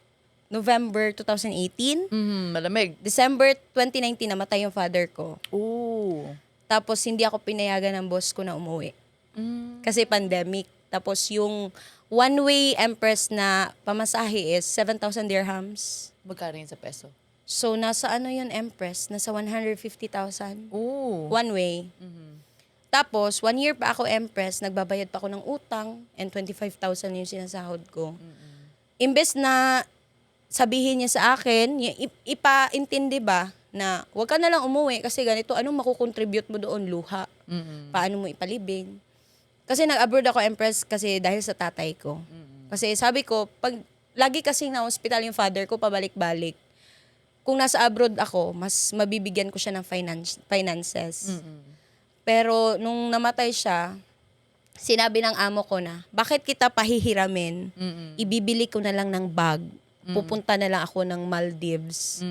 November 2018. malamig. December 2019, namatay yung father ko. Ooh. Tapos, hindi ako pinayagan ng boss ko na umuwi. Kasi pandemic. Tapos, yung one-way, Empress, na pamasahe is 7,000 dirhams. Magkano yun sa peso? So, nasa ano yun, Empress? Nasa 150,000. Ooh. One way. Tapos, 1 year pa ako, Empress, nagbabayad pa ako ng utang and 25,000 yung sinasahod ko. Imbes na sabihin niya sa akin, ipaintindi ba na huwag ka na lang umuwi kasi ganito, anong makukontribute mo doon? Luha. Paano mo ipalibing? Kasi nag-abroad ako, Empress, kasi dahil sa tatay ko. Kasi sabi ko, pag lagi kasing na hospital yung father ko, pabalik-balik. Kung nasa abroad ako, mas mabibigyan ko siya ng finances. Pero nung namatay siya, sinabi ng amo ko na, bakit kita pahihiramin? Ibibili ko na lang ng bag. Pupunta na lang ako ng Maldives.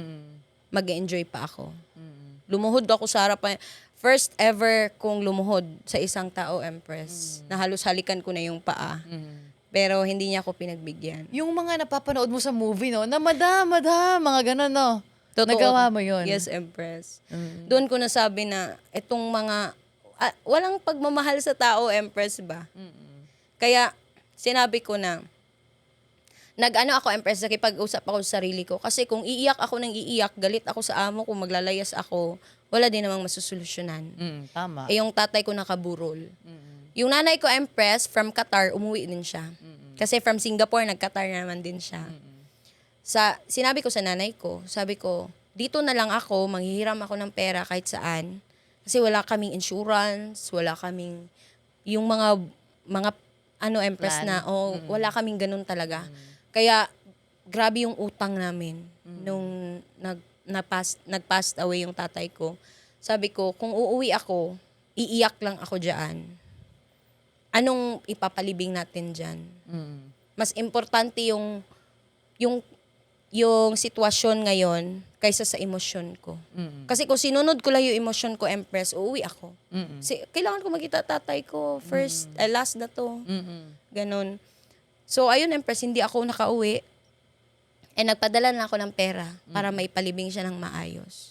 Mag-enjoy pa ako. Lumuhod ako sa harapan. First ever kong lumuhod sa isang tao, Empress. Na halos halikan ko na yung paa. Pero hindi niya ako pinagbigyan. Yung mga napapanood mo sa movie, no? Na madam, mga ganun, no? Totoo. Nagawa mo yun? Yes, Empress. Doon ko nasabi na itong mga, walang pagmamahal sa tao, Empress ba? Kaya sinabi ko na, nag-ano ako, Empress, nakipag-usap ako sa sarili ko. Kasi kung iiyak ako ng iiyak, galit ako sa amo ko, maglalayas ako, wala din namang masusolusyonan. Tama. Eh, yung tatay ko nakaburol. Yung nanay ko, Empress, from Qatar, umuwi din siya. Kasi from Singapore, nag-Qatar naman din siya. Sinabi ko sa nanay ko, sabi ko, dito na lang ako, manghihiram ako ng pera kahit saan. Kasi wala kaming insurance, wala kaming, yung mga Empress Plan. na, wala kaming ganun talaga. Kaya, grabe yung utang namin nung nag-passed away yung tatay ko. Sabi ko, kung uuwi ako, iiyak lang ako dyan. Anong ipapalibing natin dyan? Mas importante yung sitwasyon ngayon kaysa sa emosyon ko. Kasi kung sinunod ko lang yung emosyon ko, Empress, uuwi ako. Kailangan ko makita tatay ko first, last na to. Ganon. So, ayun, Empress, hindi ako nakauwi. Nagpadala na ako ng pera para maipalibing siya ng maayos.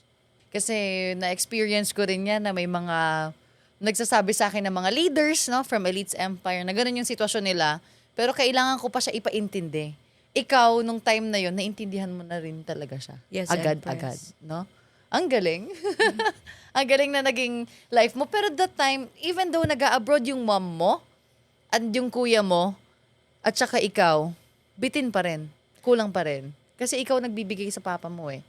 Kasi na-experience ko rin yan na may mga nagsasabi sa akin ng mga leaders, no, from Elites Empire na ganun yung sitwasyon nila. Pero kailangan ko pa siya ipaintindi. Ikaw, nung time na yon, naintindihan mo na rin talaga siya. Yes, Agad-agad, Empress. no? Ang galing. Ang galing na naging life mo. Pero that time, even though nag-abroad yung mom mo, at yung kuya mo, at saka ikaw, bitin pa rin. Kulang pa rin. Kasi ikaw nagbibigay sa papa mo eh.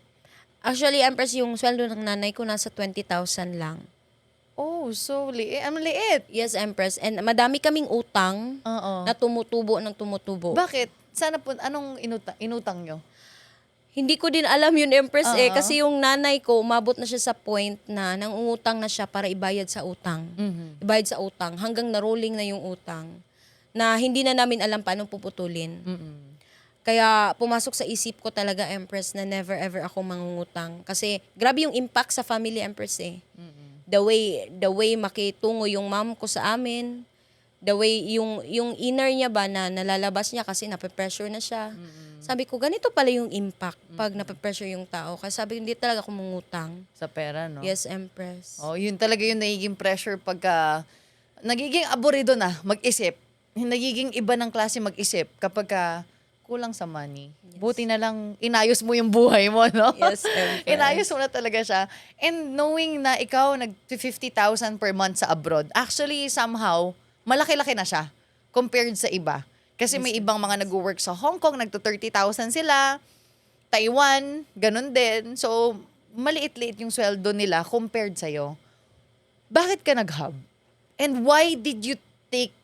Actually, Empress, yung sweldo ng nanay ko nasa 20,000 lang. Oh, Oh, so liit. Ang liit. Yes, Empress. And madami kaming utang Oo. na tumutubo ng tumutubo. Bakit? Sana po, anong inutang nyo? Hindi ko din alam yun, Empress, Oo. kasi yung nanay ko, umabot na siya sa point na nangungutang na siya para ibayad sa utang. Mhm. Ibayad sa utang hanggang na-rolling na yung utang na hindi na namin alam paano puputulin. Mm-mm. Kaya pumasok sa isip ko talaga, Empress, na never ever ako mangungutang. Kasi grabe yung impact sa family, Empress eh. The way makitungo yung mom ko sa amin, the way yung inner niya ba na nalalabas niya kasi nape-pressure na siya. Sabi ko, ganito pala yung impact pag nape-pressure yung tao. Kasi sabi ko, hindi talaga ako mangutang. Sa pera, no? Yes, Empress. Oh, yun talaga yung nagiging pressure pagka nagiging aburido na mag-isip. Nagiging iba ng klase mag-isip kapag kulang sa money. Buti na lang inayos mo yung buhay mo, no? Yes, Empress. Inayos mo na talaga siya. And knowing na ikaw nag-50,000 per month sa abroad, actually somehow, malaki-laki na siya compared sa iba. Kasi may ibang mga nag-work sa Hong Kong, nagto-30,000 sila. Taiwan, ganun din. So, maliit-liit yung sweldo nila compared sa'yo. Bakit ka nag-hub? And why did you take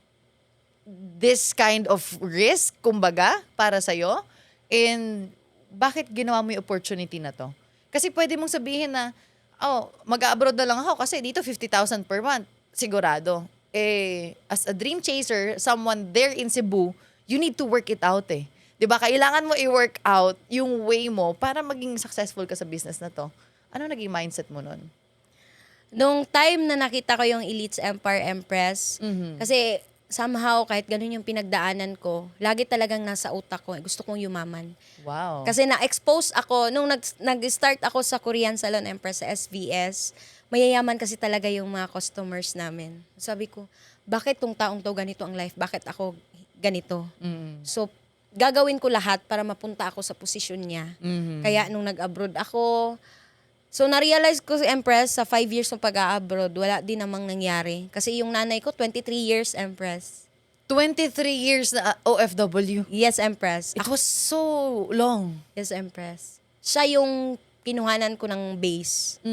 this kind of risk, kumbaga, para sa'yo? And bakit ginawa mo yung opportunity na to? Kasi pwede mong sabihin na, oh, mag-abroad na lang ako kasi dito 50,000 per month. Sigurado. As a dream chaser, someone there in Cebu, you need to work it out eh. 'Di ba? Kailangan mo i-work out yung way mo para maging successful ka sa business na to. Ano naging mindset mo nun? Nung time na nakita ko yung Elites Empire Empress, kasi somehow kahit ganun yung pinagdaanan ko, lagi talagang nasa utak ko, gusto kong yumaman. Wow. Kasi na-expose ako, nung nag-start ako sa Korean Salon Empress sa SVS, mayayaman kasi talaga yung mga customers namin. Sabi ko, bakit tong taong to ganito ang life? Bakit ako ganito? So, gagawin ko lahat para mapunta ako sa posisyon niya. Kaya nung nag-abroad ako, so na-realize ko, Empress, sa 5 years ng pag-a-abroad, wala din namang nangyari. Kasi yung nanay ko, 23 years, Empress. 23 years na OFW. Yes, Empress. It was so long. Yes, Empress. Siya yung kinuhanan ko ng base.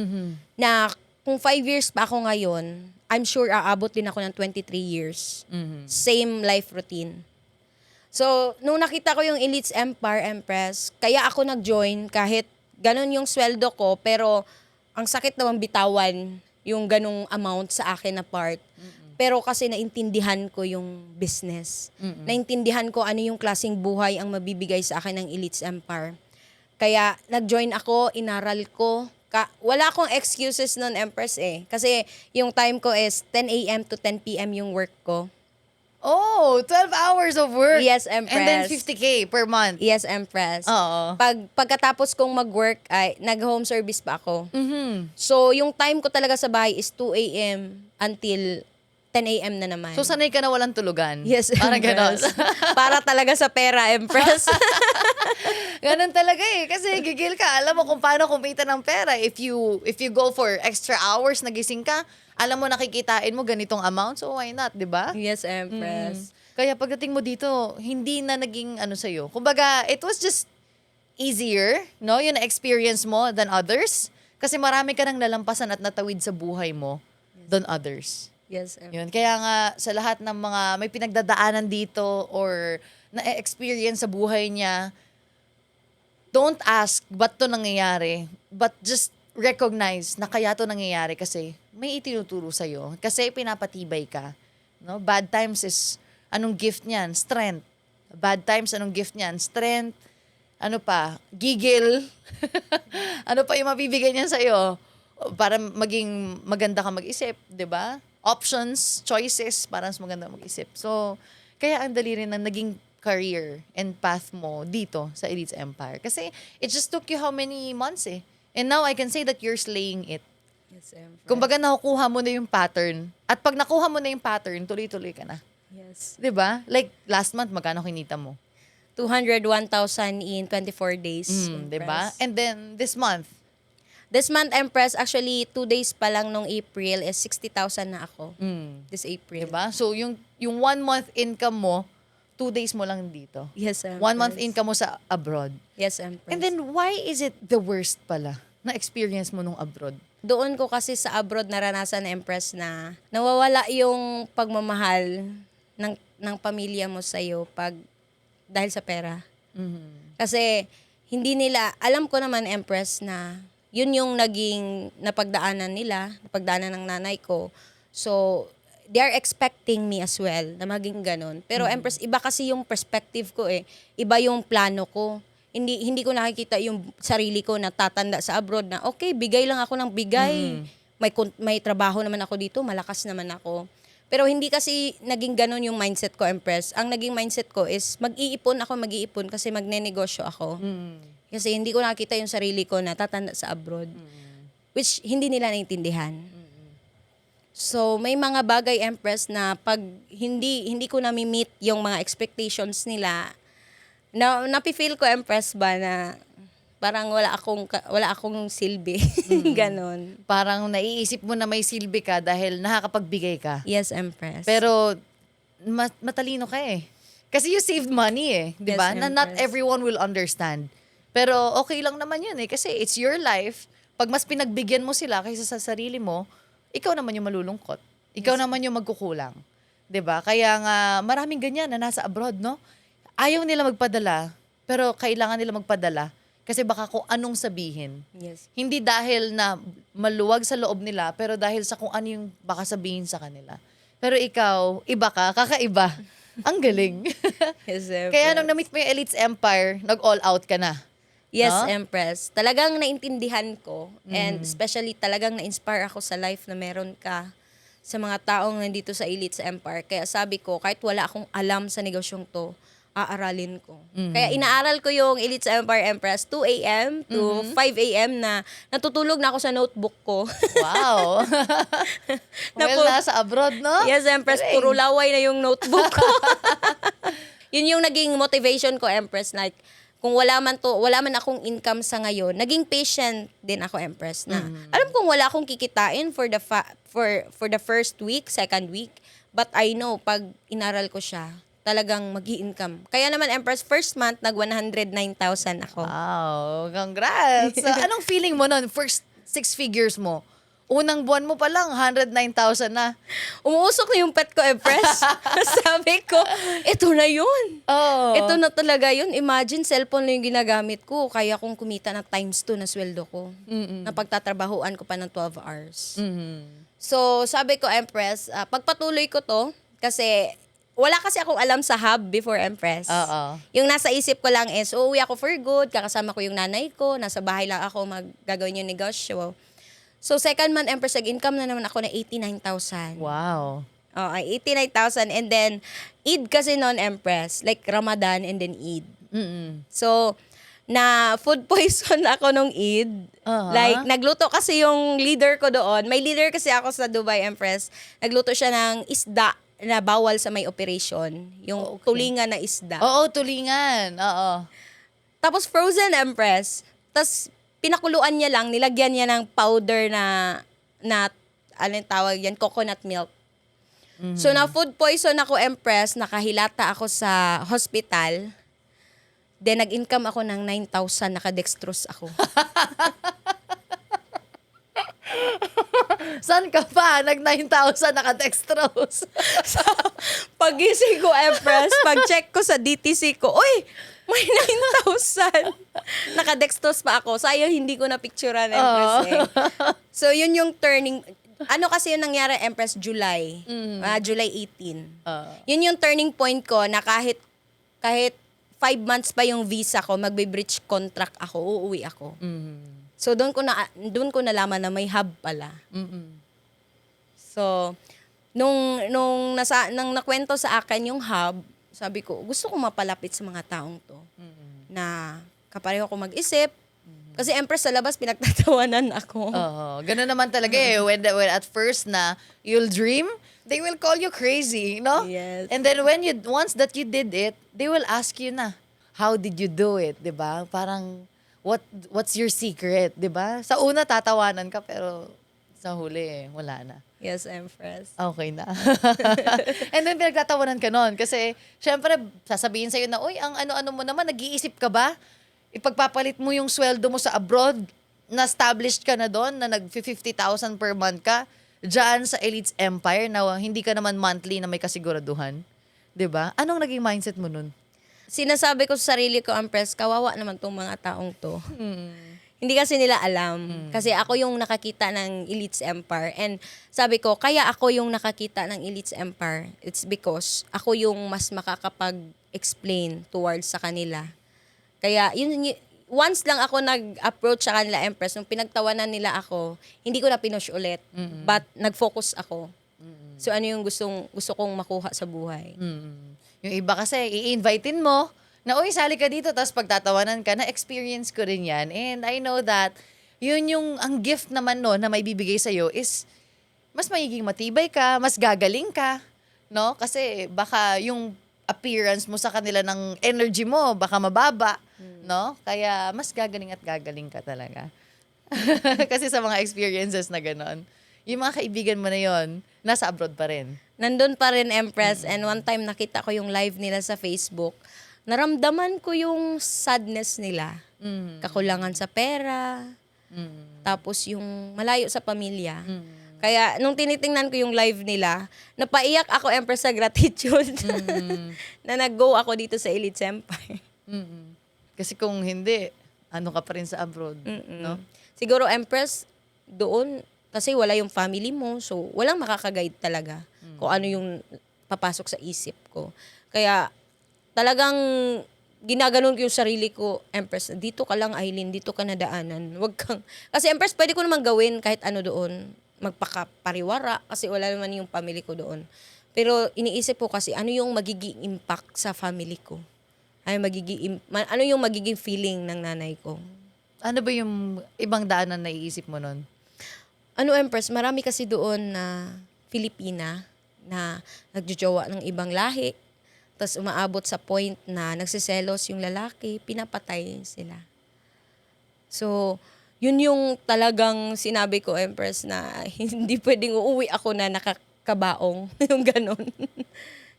Na kung 5 years pa ako ngayon, I'm sure aabot din ako ng 23 years. Same life routine. So, nung nakita ko yung Elites Empire Empress, kaya ako nag-join kahit ganun yung sweldo ko, pero ang sakit naman bitawan yung ganung amount sa akin na part. Pero kasi naintindihan ko yung business. Naintindihan ko ano yung klaseng buhay ang mabibigay sa akin ng Elites Empire. Kaya nag-join ako, inaral ko. Wala akong excuses nun, Empress eh. Kasi yung time ko is 10 a.m. to 10 p.m. yung work ko. Oh, 12 hours of work. Yes, Empress. And then 50K per month. Yes, Empress. Oo. Pagkatapos kong mag-work, ay nag-home service pa ako. Mhm. So, yung time ko talaga sa bahay is 2 a.m. until 10 a.m. na naman. So, sanay ka na walang tulugan? Yes, Parang ganon. Empress. Para talaga sa pera, Empress. Ganon talaga eh. Kasi gigil ka. Alam mo kung paano kumita ng pera. If you go for extra hours, nagising ka, alam mo nakikitain mo ganitong amount. So, why not, di ba? Yes, Empress. Kaya pagdating mo dito, hindi na naging ano sa'yo. Kumbaga, it was just easier, no? Yung na-experience mo than others. Kasi marami ka nang nalampasan at natawid sa buhay mo than others. Yes, Empress. Yun. Kaya nga, sa lahat ng mga may pinagdadaanan dito or na-experience sa buhay niya, don't ask ba't to nangyayari, but just recognize na kaya to nangyayari kasi may itinuturo sa'yo. Kasi pinapatibay ka. No? Bad times is, anong gift niyan? Strength. Bad times, anong gift niyan? Strength. Ano pa? Gigil. Ano pa yung mabibigay niyan sa'yo? Para maging maganda ka mag-isip, di ba? Options, choices, para mas maganda mag-isip. So, kaya ang dali rin na naging career and path mo dito sa Elites Empire. Kasi it just took you how many months eh. And now I can say that you're slaying it. Yes, Empress. Kumbaga nakukuha mo na yung pattern. At pag nakuha mo na yung pattern, tuloy-tuloy ka na. Yes. 'Di ba? Like last month, magkano kinita mo? 201,000 in 24 days. 'Di ba? And then this month, This month, Empress, actually, 2 days pa lang nung April is 60,000 na ako. This April. 'di ba? So yung 1 month income mo, 2 days mo lang dito. Yes, Empress. 1 month income mo sa abroad. Yes, Empress. And then why is it the worst pala na experience mo nung abroad? Doon ko kasi sa abroad naranasan, Empress, na nawawala yung pagmamahal ng pamilya mo sa'yo dahil sa pera. Kasi hindi nila, alam ko naman, Empress, na yun yung naging napagdaanan ng nanay ko. So, they are expecting me as well na maging ganun. Pero Empress, iba kasi yung perspective ko eh. Iba yung plano ko. Hindi ko nakikita yung sarili ko na tatanda sa abroad na okay, bigay lang ako ng bigay. May trabaho naman ako dito, malakas naman ako. Pero hindi kasi naging ganun yung mindset ko, Empress. Ang naging mindset ko is mag-iipon kasi magnenegosyo ako. Kasi hindi ko nakita yung sarili ko na tatanda sa abroad. Which hindi nila naintindihan. So, may mga bagay, Empress, na pag hindi ko na-meet yung mga expectations nila, napi-feel ko, Empress, ba na parang wala akong silbi. Ganon. Parang naiisip mo na may silbi ka dahil nakakapagbigay ka. Yes, Empress. Pero matalino ka eh. Kasi you saved money eh, 'di ba? Yes, Na not Empress. everyone will understand. Pero okay lang naman 'yun eh kasi it's your life. Pag mas pinagbigyan mo sila kaysa sa sarili mo, ikaw naman yung malulungkot. Ikaw naman yung magkukulang. 'Di ba? Kaya nga maraming ganyan na nasa abroad, no? Ayaw nila magpadala, pero kailangan nila magpadala kasi baka kung anong sabihin. Yes. Hindi dahil na maluwag sa loob nila, pero dahil sa kung ano yung baka sabihin sa kanila. Pero ikaw, iba ka, kakaiba. Ang galing. Yes, Empress. Kaya nung na-meet mo yung Elites Empire, nag-all out ka na. Yes, No? Empress. Talagang naintindihan ko and especially talagang na-inspire ako sa life na meron ka sa mga taong nandito sa Elites Empire. Kaya sabi ko, kahit wala akong alam sa negosyong to, aaralin ko. Kaya inaaral ko yung Elites Empire, Empress, 2 a.m. to 5 a.m. na natutulog na ako sa notebook ko. Wow. Well, nasa abroad, no? Yes, Empress, Galing. puro laway na yung notebook ko. Yun yung naging motivation ko, Empress. Like, kung wala man akong income sa ngayon, naging patient din ako, Empress, na alam kong wala akong kikitain for the first week, second week, but I know pag inaral ko siya, talagang mag-i-income. Kaya naman, Empress, first month, nag-109,000 ako. Wow, congrats. So, anong feeling mo nun? First 6 figures mo. Unang buwan mo pa lang, 109,000 na. Umuusok na yung pet ko, Empress. Sabi ko, ito na yun. Oh. Ito na talaga yun. Imagine, cellphone lang yung ginagamit ko. Kaya kong kumita ng times 2 na sweldo ko. Na pagtatrabahuan ko pa ng 12 hours. So, sabi ko, Empress, pagpatuloy ko to, kasi wala kasi akong alam sa hub before, Empress. Oo. Yung nasa isip ko lang is, uuwi ako for good, kakasama ko yung nanay ko, nasa bahay lang ako gagawin yung negosyo. So, second month, Empress, nag-income na naman ako na 89,000. Wow. Oh, 89,000. And then, Eid kasi noon, Empress. Like Ramadan and then Eid. So, na food poison ako nung Eid. Like, nagluto kasi yung leader ko doon. May leader kasi ako sa Dubai, Empress. Nagluto siya ng isda na bawal sa may operation. Yung tulingan na isda. Oo, tulingan. Oo. Tapos frozen, Empress. Tapos pinakuluan niya lang, nilagyan niya ng powder na anong tawag yan, coconut milk. So, na food poison ako, Empress, nakahilata ako sa hospital. Then, nag-income ako ng 9,000, nakadextrose ako. Saan ka pa? Nag-9,000 naka-dextrose. So, pagising ko, Empress, pag-check ko sa DTC ko, uy, may 9,000. Nakadextrose pa ako. Sayang hindi ko na-picturean, Empress. Eh. So, yun yung turning. Ano kasi yung nangyari, Empress, July. July 18. Yun yung turning point ko na kahit 5 months pa yung visa ko, magbe-breach contract ako, uuwi ako. So, doon ko nalaman na may hub pala. So, nung nakwento sa akin yung hub, sabi ko, gusto ko mapalapit sa mga taong to. Na kapareho ko mag-isip. Kasi, Empress, sa labas, pinagtatawanan ako. Ganun naman talaga eh. When at first na you'll dream, they will call you crazy, no? Yes. And then once that you did it, they will ask you na, how did you do it, 'di ba? Parang what's your secret, 'di ba? Sa una tatawanan ka pero sa huli wala na. Yes, Empress. Okay na. And then pinagtatawanan ka nun kasi syempre sasabihin sa'yo na, uy, ang ano-ano mo naman, nag-iisip ka ba? Ipagpapalit mo yung sweldo mo sa abroad na-established ka na doon, na nag-50,000 per month ka, dyan sa Elites Empire, na hindi ka naman monthly na may kasiguraduhan. 'Di ba? Anong naging mindset mo nun? Sinasabi ko sa sarili ko, Empress, kawawa naman tong mga taong to. Hindi kasi nila alam. Kasi ako yung nakakita ng Elites Empire. And sabi ko, kaya ako yung nakakita ng Elites Empire. It's because ako yung mas makakapag-explain towards sa kanila. Kaya once lang ako nag-approach sa kanila, Empress, nung pinagtawanan nila ako, hindi ko na pinush ulit. But nag-focus ako. So ano yung gusto kong makuha sa buhay. Yung iba kasi, i-invitein mo, na, uy, sali ka dito, tapos pagtatawanan ka, na-experience ko rin yan. And I know that, ang gift naman no, na may bibigay sa'yo is, mas magiging matibay ka, mas gagaling ka, no? Kasi baka yung appearance mo sa kanila ng energy mo, baka mababa, no? Kaya mas gagaling at gagaling ka talaga. Kasi sa mga experiences na ganon, yung mga kaibigan mo na yon, nasa abroad pa rin. Nandun pa rin, Empress. And one time nakita ko yung live nila sa Facebook. Naramdaman ko yung sadness nila. Kakulangan sa pera. Tapos yung malayo sa pamilya. Kaya nung tinitingnan ko yung live nila, napaiyak ako, Empress, sa gratitude. Na nag-go ako dito sa Elites Empire. Kasi kung hindi, ano ka pa rin sa abroad, no? Siguro, Empress, doon, kasi wala yung family mo, so walang makaka-guide talaga kung ano yung papasok sa isip ko. Kaya talagang ginaganon ko yung sarili ko, Empress, dito ka lang, Aileen, dito ka nadaanan. Wag kang, kasi Empress, pwede ko naman gawin kahit ano doon, magpakapariwara, kasi wala naman yung family ko doon. Pero iniisip ko kasi, ano yung magiging impact sa family ko? Ano yung magiging feeling ng nanay ko? Ano ba yung ibang daanan na iisip mo nun? Ano, Empress, marami kasi doon na Filipina na nagjojowa ng ibang lahi. Tapos umaabot sa point na nagsiselos yung lalaki, pinapatay sila. So, yun yung talagang sinabi ko, Empress, na hindi pwedeng uuwi ako na nakakabaong. Yung ganon.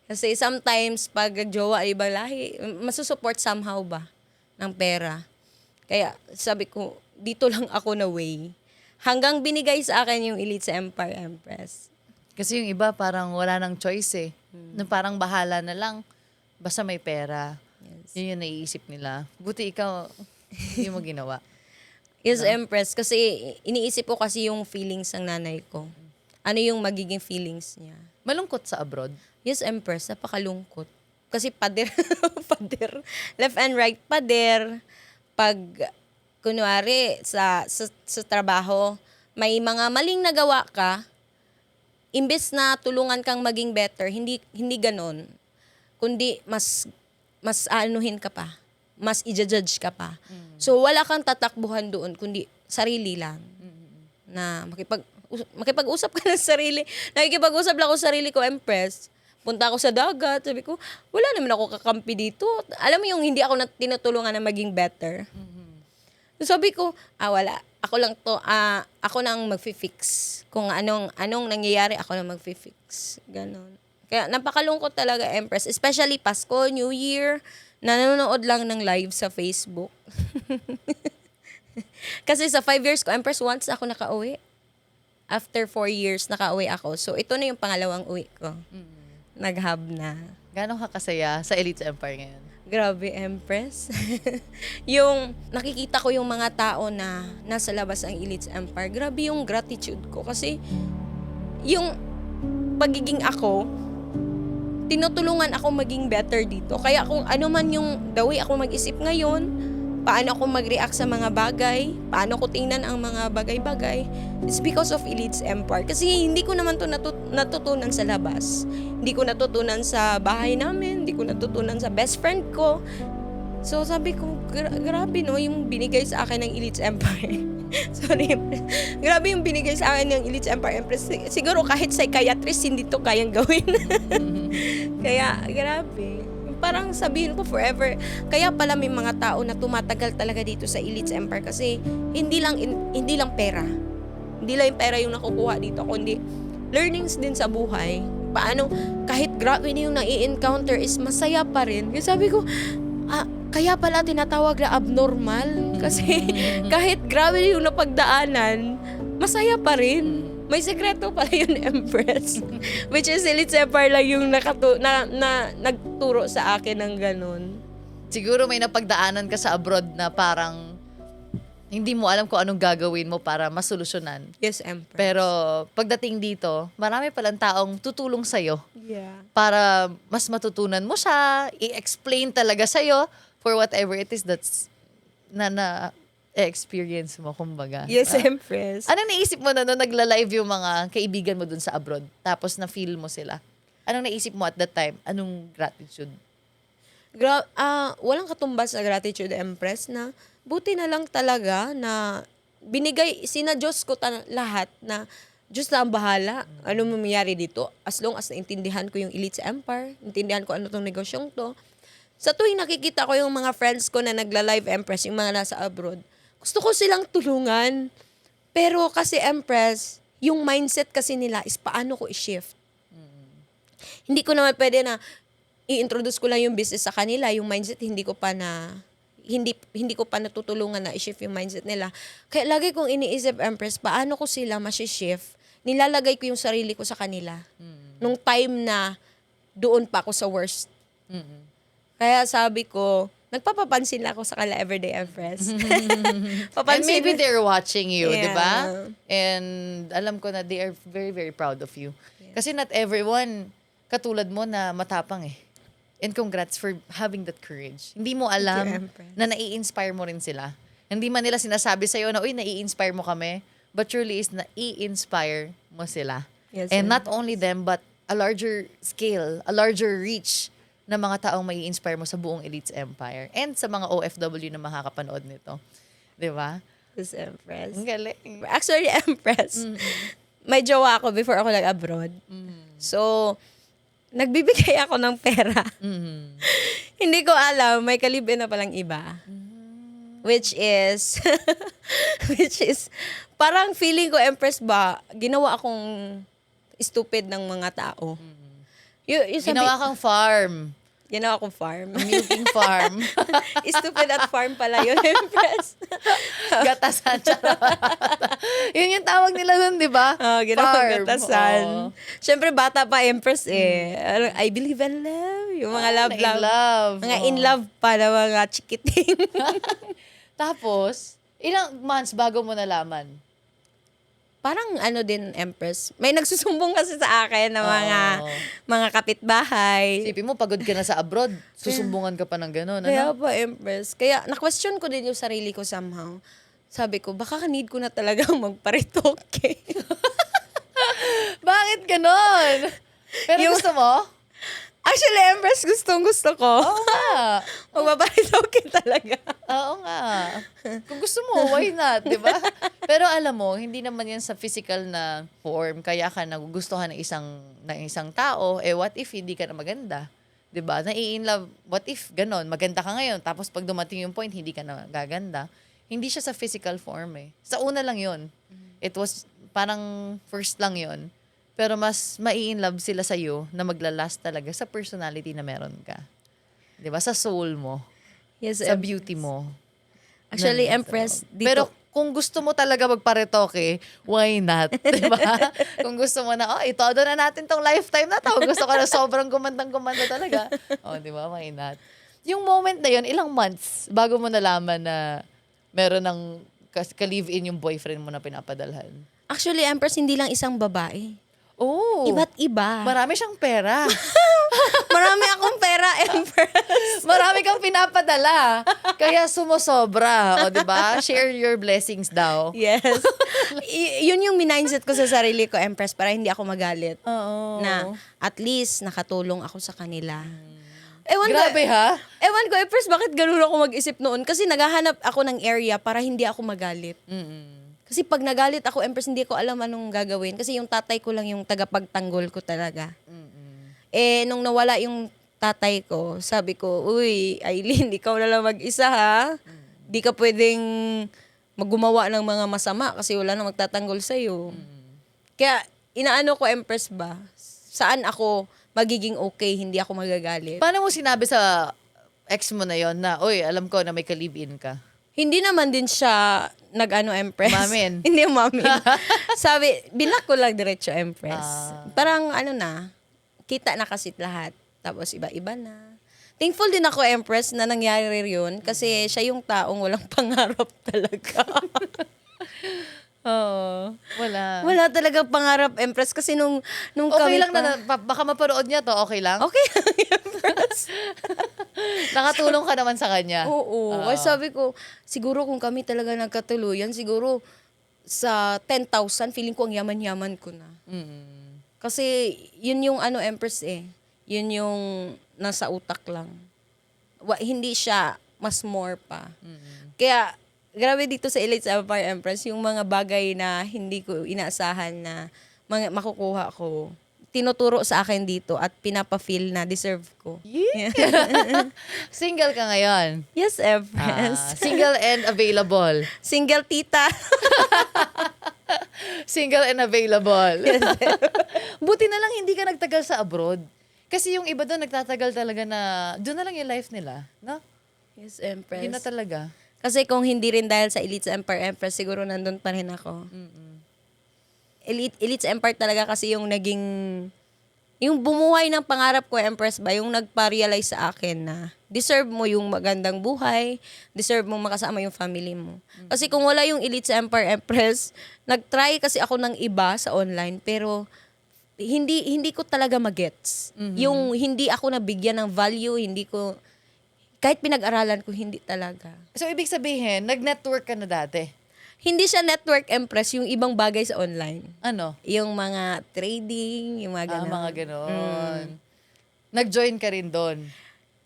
Kasi sometimes, pag jowa ay ibang lahi, masusupport somehow ba ng pera. Kaya sabi ko, dito lang ako na way. Hanggang binigay sa akin yung Elites Empire, Empress. Kasi yung iba parang wala nang choice eh. Na parang bahala na lang. Basta may pera. Yes. Yun yung naiisip nila. Buti ikaw, hindi mo ginawa. Yes, Empress. Kasi iniisip ko kasi yung feelings ng nanay ko. Ano yung magiging feelings niya. Malungkot sa abroad. Yes, Empress. Napakalungkot. Kasi pader. Pader. Left and right, pader. Pag, kunwari, sa trabaho, may mga maling nagawa ka, imbes na tulungan kang maging better, hindi ganon. Kundi mas aanuhin ka pa. Mas i-judge ka pa. So, wala kang tatakbuhan doon, kundi sarili lang. Na makipag-usap ka ng sarili. Nakikipag-usap lang ako sa sarili ko, Empress. Punta ako sa dagat, sabi ko, wala naman ako kakampi dito. Alam mo yung hindi ako tinutulungan na maging better. So, sabi ko, wala. Ako nang magfi-fix. Kung anong nangyayari, ako nang magfi-fix. Ganon. Kaya napakalungkot talaga, Empress. Especially Pasko, New Year, nanonood lang ng live sa Facebook. Kasi sa 5 years ko, Empress, once ako nakauwi. After 4 years, nakauwi ako. So, ito na yung pangalawang uwi ko. Nag-hub na. Gano'n ka kasaya sa Elites Empire ngayon? Grabe, Empress. Yung nakikita ko yung mga tao na nasa labas ng Elites Empire, grabe yung gratitude ko. Kasi yung pagiging ako, tinutulungan ako maging better dito. Kaya kung ano man yung the way ako mag-isip ngayon, paano ako mag-react sa mga bagay, paano ko tingnan ang mga bagay-bagay, it's because of Elites Empire. Kasi hindi ko naman to natutunan sa labas. Hindi ko natutunan sa bahay namin, hindi ko natutunan sa best friend ko. So sabi ko, grabe no, yung binigay sa akin ng Elites Empire. Sorry, grabe yung binigay sa akin ng Elites Empire. Siguro kahit psychiatrist, hindi to kayang gawin. Kaya, grabe. Parang sabihin ko forever. Kaya pala may mga tao na tumatagal talaga dito sa Elites Empire kasi hindi lang pera. Hindi lang yung pera yung nakukuha dito, kundi learnings din sa buhay. Paano kahit grabe na yung nai-encounter is masaya pa rin. Kasi sabi ko, kaya pala tinatawag na abnormal. Kasi kahit grabe yung napagdaanan, masaya pa rin. May sekreto pala yun, Empress. Which is Elite Empire lang yung nagturo sa akin ng ganun. Siguro may napagdaanan ka sa abroad na parang hindi mo alam kung anong gagawin mo para masolusyonan. Yes, Empress. Pero pagdating dito, marami palang taong tutulong sa'yo Yeah. para mas matutunan mo siya, i-explain talaga sa'yo for whatever it is that's na-experience mo, kumbaga. Yes, Ah. Empress. Anong naisip mo na nung nagla-live yung mga kaibigan mo dun sa abroad, tapos na-feel mo sila? Anong naisip mo at that time? Anong gratitude? Walang katumbas sa gratitude, Empress, na buti na lang talaga na binigay, sina Diyos ko lahat na Diyos na ang bahala. Ano mangyayari dito? As long as naintindihan ko yung Elite Empire, intindihan ko ano tong negosyong to. Sa tuwing nakikita ko yung mga friends ko na nagla-live, Empress, yung mga nasa abroad, gusto ko silang tulungan. Pero kasi, Empress, yung mindset kasi nila is paano ko i-shift. Hindi ko naman pwede na i-introduce ko lang yung business sa kanila, yung mindset hindi ko pa natutulungan na i-shift yung mindset nila. Kaya lagi kong iniisip, Empress, paano ko sila ma-shift? Nilalagay ko yung sarili ko sa kanila. Nung time na doon pa ako sa worst. Kaya sabi ko, nagpapapansin lang ako sa kanila everyday, Empress. And maybe they're watching you, Yeah. di ba? And alam ko na they are very, very proud of you. Kasi not everyone katulad mo na matapang eh. And congrats for having that courage. Hindi mo Thank you, alam Empress. na nai-inspire mo rin sila. Hindi man nila sinasabi sa'yo na, uy, nai-inspire mo kami. But truly is nai-inspire mo sila. Yes, And not Empress. only them, but a larger scale, a larger reach na mga taong may inspire mo sa buong Elite Empire. And sa mga OFW na makakapanood nito. Di ba? Yes, Empress. Ang galing. Actually, Empress, may jowa ako before ako nag-abroad. So, nagbibigay ako ng pera. Hindi ko alam, may kalibin na palang iba. Which is, parang feeling ko, Empress ba, ginawa akong stupid ng mga tao. Ginawa kang farm. Ginawa akong farm. Milking farm. Stupid at farm pala yun, Empress. Gatasan. Charot. Yun yung tawag nila nun, di ba? Ginawa Farm. gatasan. Oo. Siyempre, bata pa, Empress eh. I believe in love. Yung mga love, Na in love. Mga Oo. in love pa na mga chikiting. Tapos, ilang months bago mo nalaman? Parang ano din, Empress. May nagsusumbong kasi sa akin na Oo. mga kapitbahay. Isipin mo, pagod ka na sa abroad, susumbungan ka pa ng gano'n. Kaya Ano? pa, Empress. Kaya na-question ko din yung sarili ko somehow. Sabi ko, baka need ko na talagang magparitoke. Bakit gano'n? Pero Yung- gusto mo? Actually, Empress, gustong-gusto ko. Oo nga. Magpaparitoke talaga. Oo nga. Kung gusto mo, why not, di ba? Pero alam mo, hindi naman yan sa physical na form. Kaya ka nagugustuhan ng isang tao, what if hindi ka na maganda? Di ba? Nai-in love, what if ganon, maganda ka ngayon, tapos pag dumating yung point, hindi ka na gaganda. Hindi siya sa physical form eh. Sa una lang yun. It was parang first lang yun. Pero mas mai-in love sila sa'yo na maglalast talaga sa personality na meron ka. Di ba? Sa soul mo. Yes, Sa beauty mo. Actually, Nandun sa Empress, loob. dito. Pero kung gusto mo talaga magparetoke, why not? Diba? Kung gusto mo na, itodo na natin tong lifetime na to. Gusto ko na sobrang gumandang-gumanda talaga. Diba? Why not? Yung moment na yun, ilang months bago mo nalaman na meron ng ka-live-in yung boyfriend mo na pinapadalhan? Actually, Empress, hindi lang isang babae. Oh. Iba't iba. Marami siyang pera. Marami akong pera, Empress. Marami kang pinapadala. Kaya sumosobra. O, diba? Share your blessings daw. Yes. Yun yung mindset ko sa sarili ko, Empress, para hindi ako magalit. Oo. Na at least nakatulong ako sa kanila. Grabe ha? Ewan ko, Empress, bakit ganun ako mag-isip noon? Kasi naghahanap ako ng area para hindi ako magalit. Kasi pag nagalit ako, Empress, hindi ko alam anong gagawin. Kasi yung tatay ko lang yung tagapagtanggol ko talaga. Nung nawala yung tatay ko, sabi ko, uy, Aileen, ikaw na lang mag-isa ha. Di ka pwedeng maggumawa ng mga masama kasi wala na magtatanggol sa'yo. Kaya, inaano ko, Empress ba? Saan ako magiging okay, hindi ako magagalit. Paano mo sinabi sa ex mo na yon na, uy, alam ko na may ka-live-in ka. Hindi naman din siya nag-ano, Empress. Umamin. Hindi umamin. Sabi, binak ko lang diretso, Empress. Parang ano na, kita na kasi lahat. Tapos iba-iba na. Thankful din ako, Empress, na nangyari yun. Kasi siya yung taong walang pangarap talaga. Oo. Wala. Wala talagang pangarap, Empress. Kasi nung Okay kami lang na, baka mapanood niya to, okay lang? Okay lang, Empress. Nakatulong ka naman sa kanya. Oo. Kasi sabi ko, siguro kung kami talaga nagkatuluyan, siguro sa 10,000, feeling ko ang yaman-yaman ko na. Mm. Kasi yun yung ano, Empress Yun yung nasa utak lang. Hindi siya mas more pa. Kaya, grabe dito sa Elite Empire, Empress, yung mga bagay na hindi ko inaasahan na makukuha ko, tinuturo sa akin dito at pinapa-feel na deserve ko. Single ka ngayon. Yes, Empress. Single and available. Single tita. Single and available. Buti na lang hindi ka nagtagal sa abroad. Kasi yung iba doon nagtatagal talaga na doon na lang yung life nila. No? Yes, Empress. Yun na talaga. Kasi kung hindi rin dahil sa Elite Empire, Empress, siguro nandun pa rin ako. Elite Empire talaga kasi yung naging, yung bumuhay ng pangarap ko, Empress ba, yung nagpa-realize sa akin na deserve mo yung magandang buhay, deserve mo makasama yung family mo. Kasi kung wala yung Elite Empire, Empress, nag-try kasi ako ng iba sa online, pero hindi ko talaga magets. Yung hindi ako nabigyan ng value, hindi ko, kahit pinag-aralan ko, hindi talaga. So, ibig sabihin, nag-network ka na dati. Hindi siya network, Empress, yung ibang bagay sa online. Ano? Yung mga trading, yung mga gano'n. Mga ganon. Nag-join ka rin doon.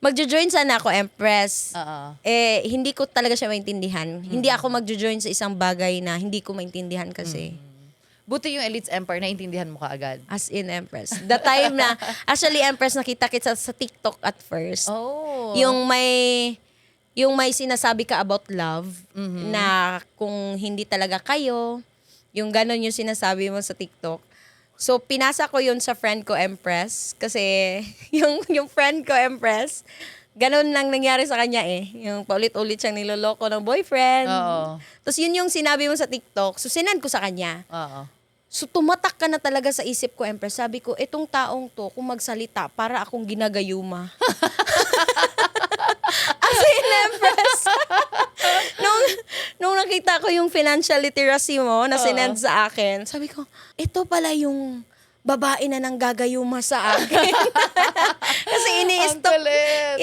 Magjo-join sana ako, Empress. Oo. Hindi ko talaga siya maintindihan. Hindi ako magjo-join sa isang bagay na hindi ko maintindihan kasi. Buti yung Elite Empire, naintindihan mo kaagad. As in, Empress. The time na, actually, Empress, nakita kita sa TikTok at first. Oh. Yung may sinasabi ka about love, na kung hindi talaga kayo, yung gano'n yung sinasabi mo sa TikTok. So, pinasa ko yun sa friend ko, Empress. Kasi, yung friend ko, Empress, gano'n lang nangyari sa kanya Yung paulit-ulit siyang niloloko ng boyfriend. Oo. Tapos yun yung sinabi mo sa TikTok. So, sinend ko sa kanya. Oo. So, tumatak ka na talaga sa isip ko, Empress. Sabi ko, itong taong to, kung magsalita, para akong ginagayuma. As in, Empress. nung nakita ko yung financial literacy mo na sinend sa akin, sabi ko, ito pala yung babae na nang gagayuma sa akin. Kasi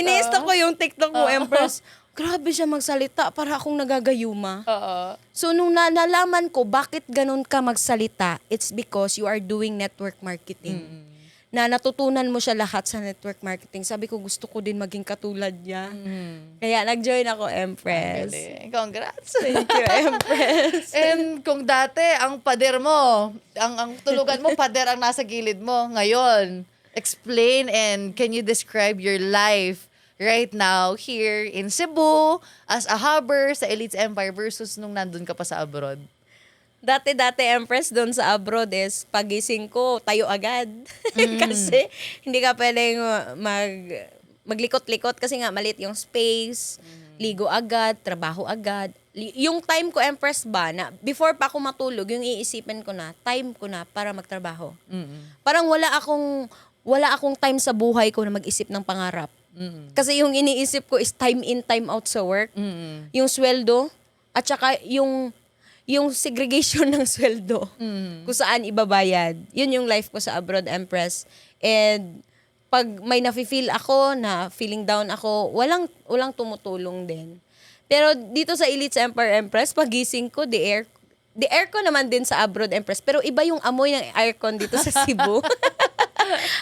ini-stop ko yung TikTok mo, Empress. Grabe siya magsalita, para akong nagagayuma. Oo. So, nung nalaman ko bakit ganun ka magsalita, it's because you are doing network marketing. Na natutunan mo siya lahat sa network marketing. Sabi ko, gusto ko din maging katulad niya. Kaya nag-join ako, Empress. Galing. Congrats. Thank you, Empress. And kung dati, ang pader mo, ang tulugan mo, pader ang nasa gilid mo. Ngayon, explain and can you describe your life right now here in Cebu as a hubber sa Elite Empire versus nung nandun ka pa sa abroad? Dati, Empress, doon sa abroad is pagising ko, tayo agad. Kasi hindi ka pwedeng maglikot-likot kasi nga malit yung space, ligo agad, trabaho agad. Yung time ko, Empress ba, na before pa ako matulog, yung iisipin ko na, time ko na para magtrabaho. Parang wala akong time sa buhay ko na mag-isip ng pangarap. Kasi yung iniisip ko is time in, time out sa work. Yung sweldo, at saka yung segregation ng sweldo. Kung saan ibabayad. Yun yung life ko sa abroad, Empress. And pag may nafe-feel ako na feeling down ako, walang tumutulong din. Pero dito sa Elite Empire, Empress, pagising ko, the aircon naman din sa abroad, Empress. Pero iba yung amoy ng aircon dito sa Cebu.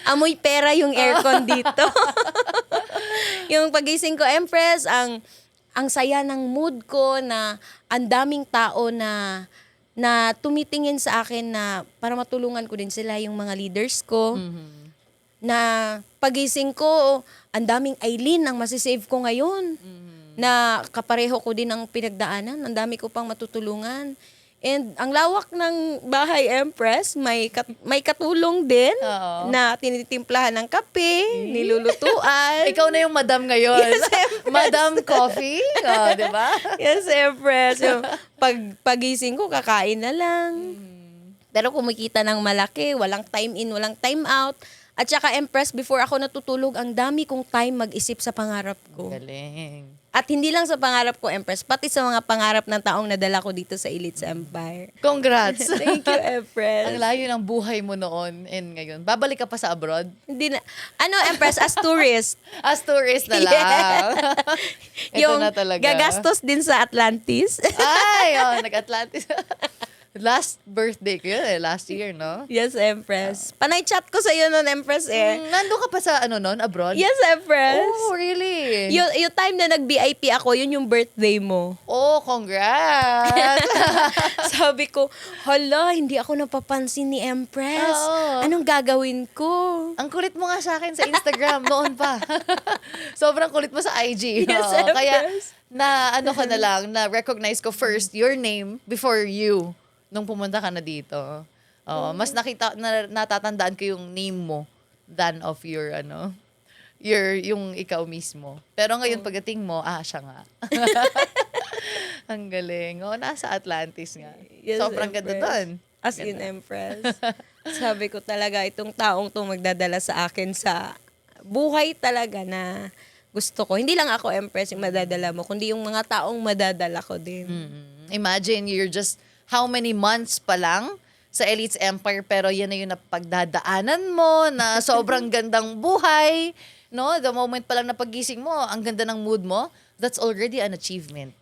Amoy pera yung aircon dito. Yung pagising ko, Empress, ang saya ng mood ko na ang daming tao na tumitingin sa akin na para matulungan ko din sila, yung mga leaders ko. Na pagising ko, ang daming Aileen ang masisave ko ngayon. Na kapareho ko din ang pinagdaanan. Ang dami ko pang matutulungan. And ang lawak ng bahay, Empress, may katulong din Oo. na tinitimplahan ng kape, nilulutuan. Ikaw na yung madam ngayon. Yes, Empress. Madam Coffee. Oh, di ba? Yes, Empress. Yung pagising ko, kakain na lang. Pero kumikita ng malaki, walang time in, walang time out. At saka, Empress, before ako natutulog, ang dami kong time mag-isip sa pangarap ko. Galing. At hindi lang sa pangarap ko, Empress, pati sa mga pangarap ng taong nadala ko dito sa Elites Empire. Congrats. Thank you, Empress. Ang layo ng buhay mo noon and ngayon. Babalik ka pa sa abroad? Hindi na, Empress, as tourist, As tourist na lang. Ito yung na talaga. gagastos din sa Atlantis. Ay, nag-Atlantis. Last birthday ko yun last year, no? Yes, Empress. Panay chat ko sa iyo noon, Empress eh. Nandun ka pa sa noon, abroad? Yes, Empress. Oh, really? Yung time na nag-VIP ako, yun yung birthday mo. Oh, congrats! Sabi ko, hala, hindi ako napapansin ni Empress. Oo. Anong gagawin ko? Ang kulit mo nga sa akin sa Instagram noon pa. Sobrang kulit mo sa IG. Yes, Oo, kaya Empress. ka na lang, na-recognize ko first your name before you nung pumunta ka na dito. Mas natatandaan ko yung name mo than of your, yung ikaw mismo. Pero ngayon pagdating mo, siya nga. Ang galing. Nasa Atlantis nga. Yes, Sobrang ganda Empress. doon. As in, Empress. Sabi ko talaga, itong taong to magdadala sa akin sa buhay talaga na gusto ko. Hindi lang ako, Empress, yung madadala mo, kundi yung mga taong madadala ko din. Imagine, you're just how many months pa lang sa Elites Empire, pero yan na yung napagdadaanan mo, na sobrang gandang buhay. No? The moment pa lang na pagising mo, ang ganda ng mood mo, that's already an achievement.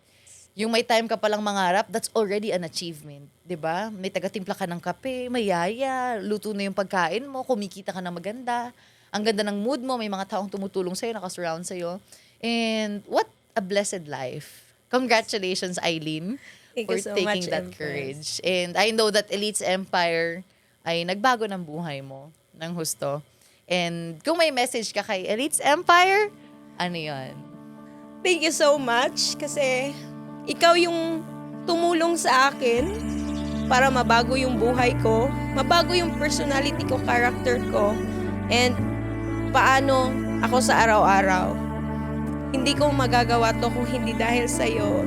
Yung may time ka palang mangarap, that's already an achievement. 'Di ba? May tagatimpla ka ng kape, may yaya, luto na yung pagkain mo, kumikita ka ng maganda. Ang ganda ng mood mo, may mga taong tumutulong sa'yo, nakasurround sa'yo. And what a blessed life. Congratulations, Eileen, Thank for you so taking much, that Empress. courage. And I know that Elites Empire ay nagbago ng buhay mo ng husto. And kung may message ka kay Elites Empire, ano yun? Thank you so much kasi ikaw yung tumulong sa akin para mabago yung buhay ko, mabago yung personality ko, character ko, and paano ako sa araw-araw. Hindi ko magagawa to kung hindi dahil sa'yo.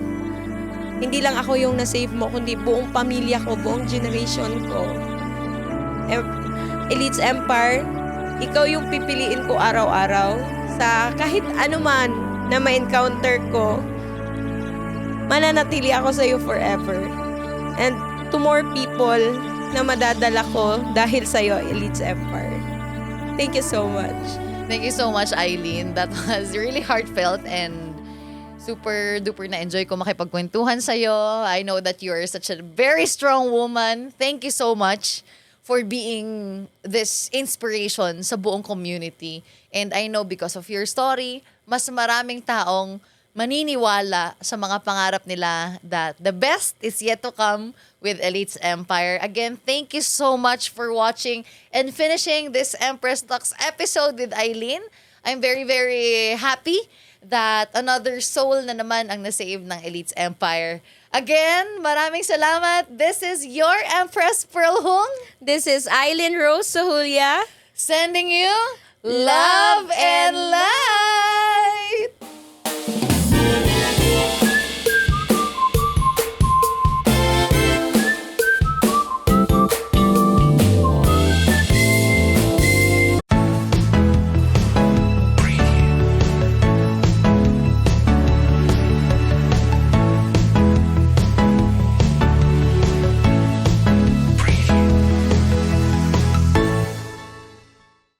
Hindi lang ako yung na-save mo, kundi buong pamilya ko, buong generation ko. Elites Empire, ikaw yung pipiliin ko araw-araw sa kahit ano man na ma-encounter ko. Mananatili ako sa iyo forever. And to more people na madadala ko dahil sa iyo, Elites Empire. Thank you so much. Thank you so much, Eileen. That was really heartfelt and super duper na-enjoy ko makipagkwentuhan sa'yo. I know that you are such a very strong woman. Thank you so much for being this inspiration sa buong community. And I know because of your story, mas maraming taong maniniwala sa mga pangarap nila that the best is yet to come with Elites Empire. Again, thank you so much for watching and finishing this Empress Talks episode with Eileen. I'm very, very happy that another soul na naman ang nasave ng Elites Empire. Again, maraming salamat. This is your Empress Pearl Hung, This is Eileen Rose Sohulia. sending you love and light.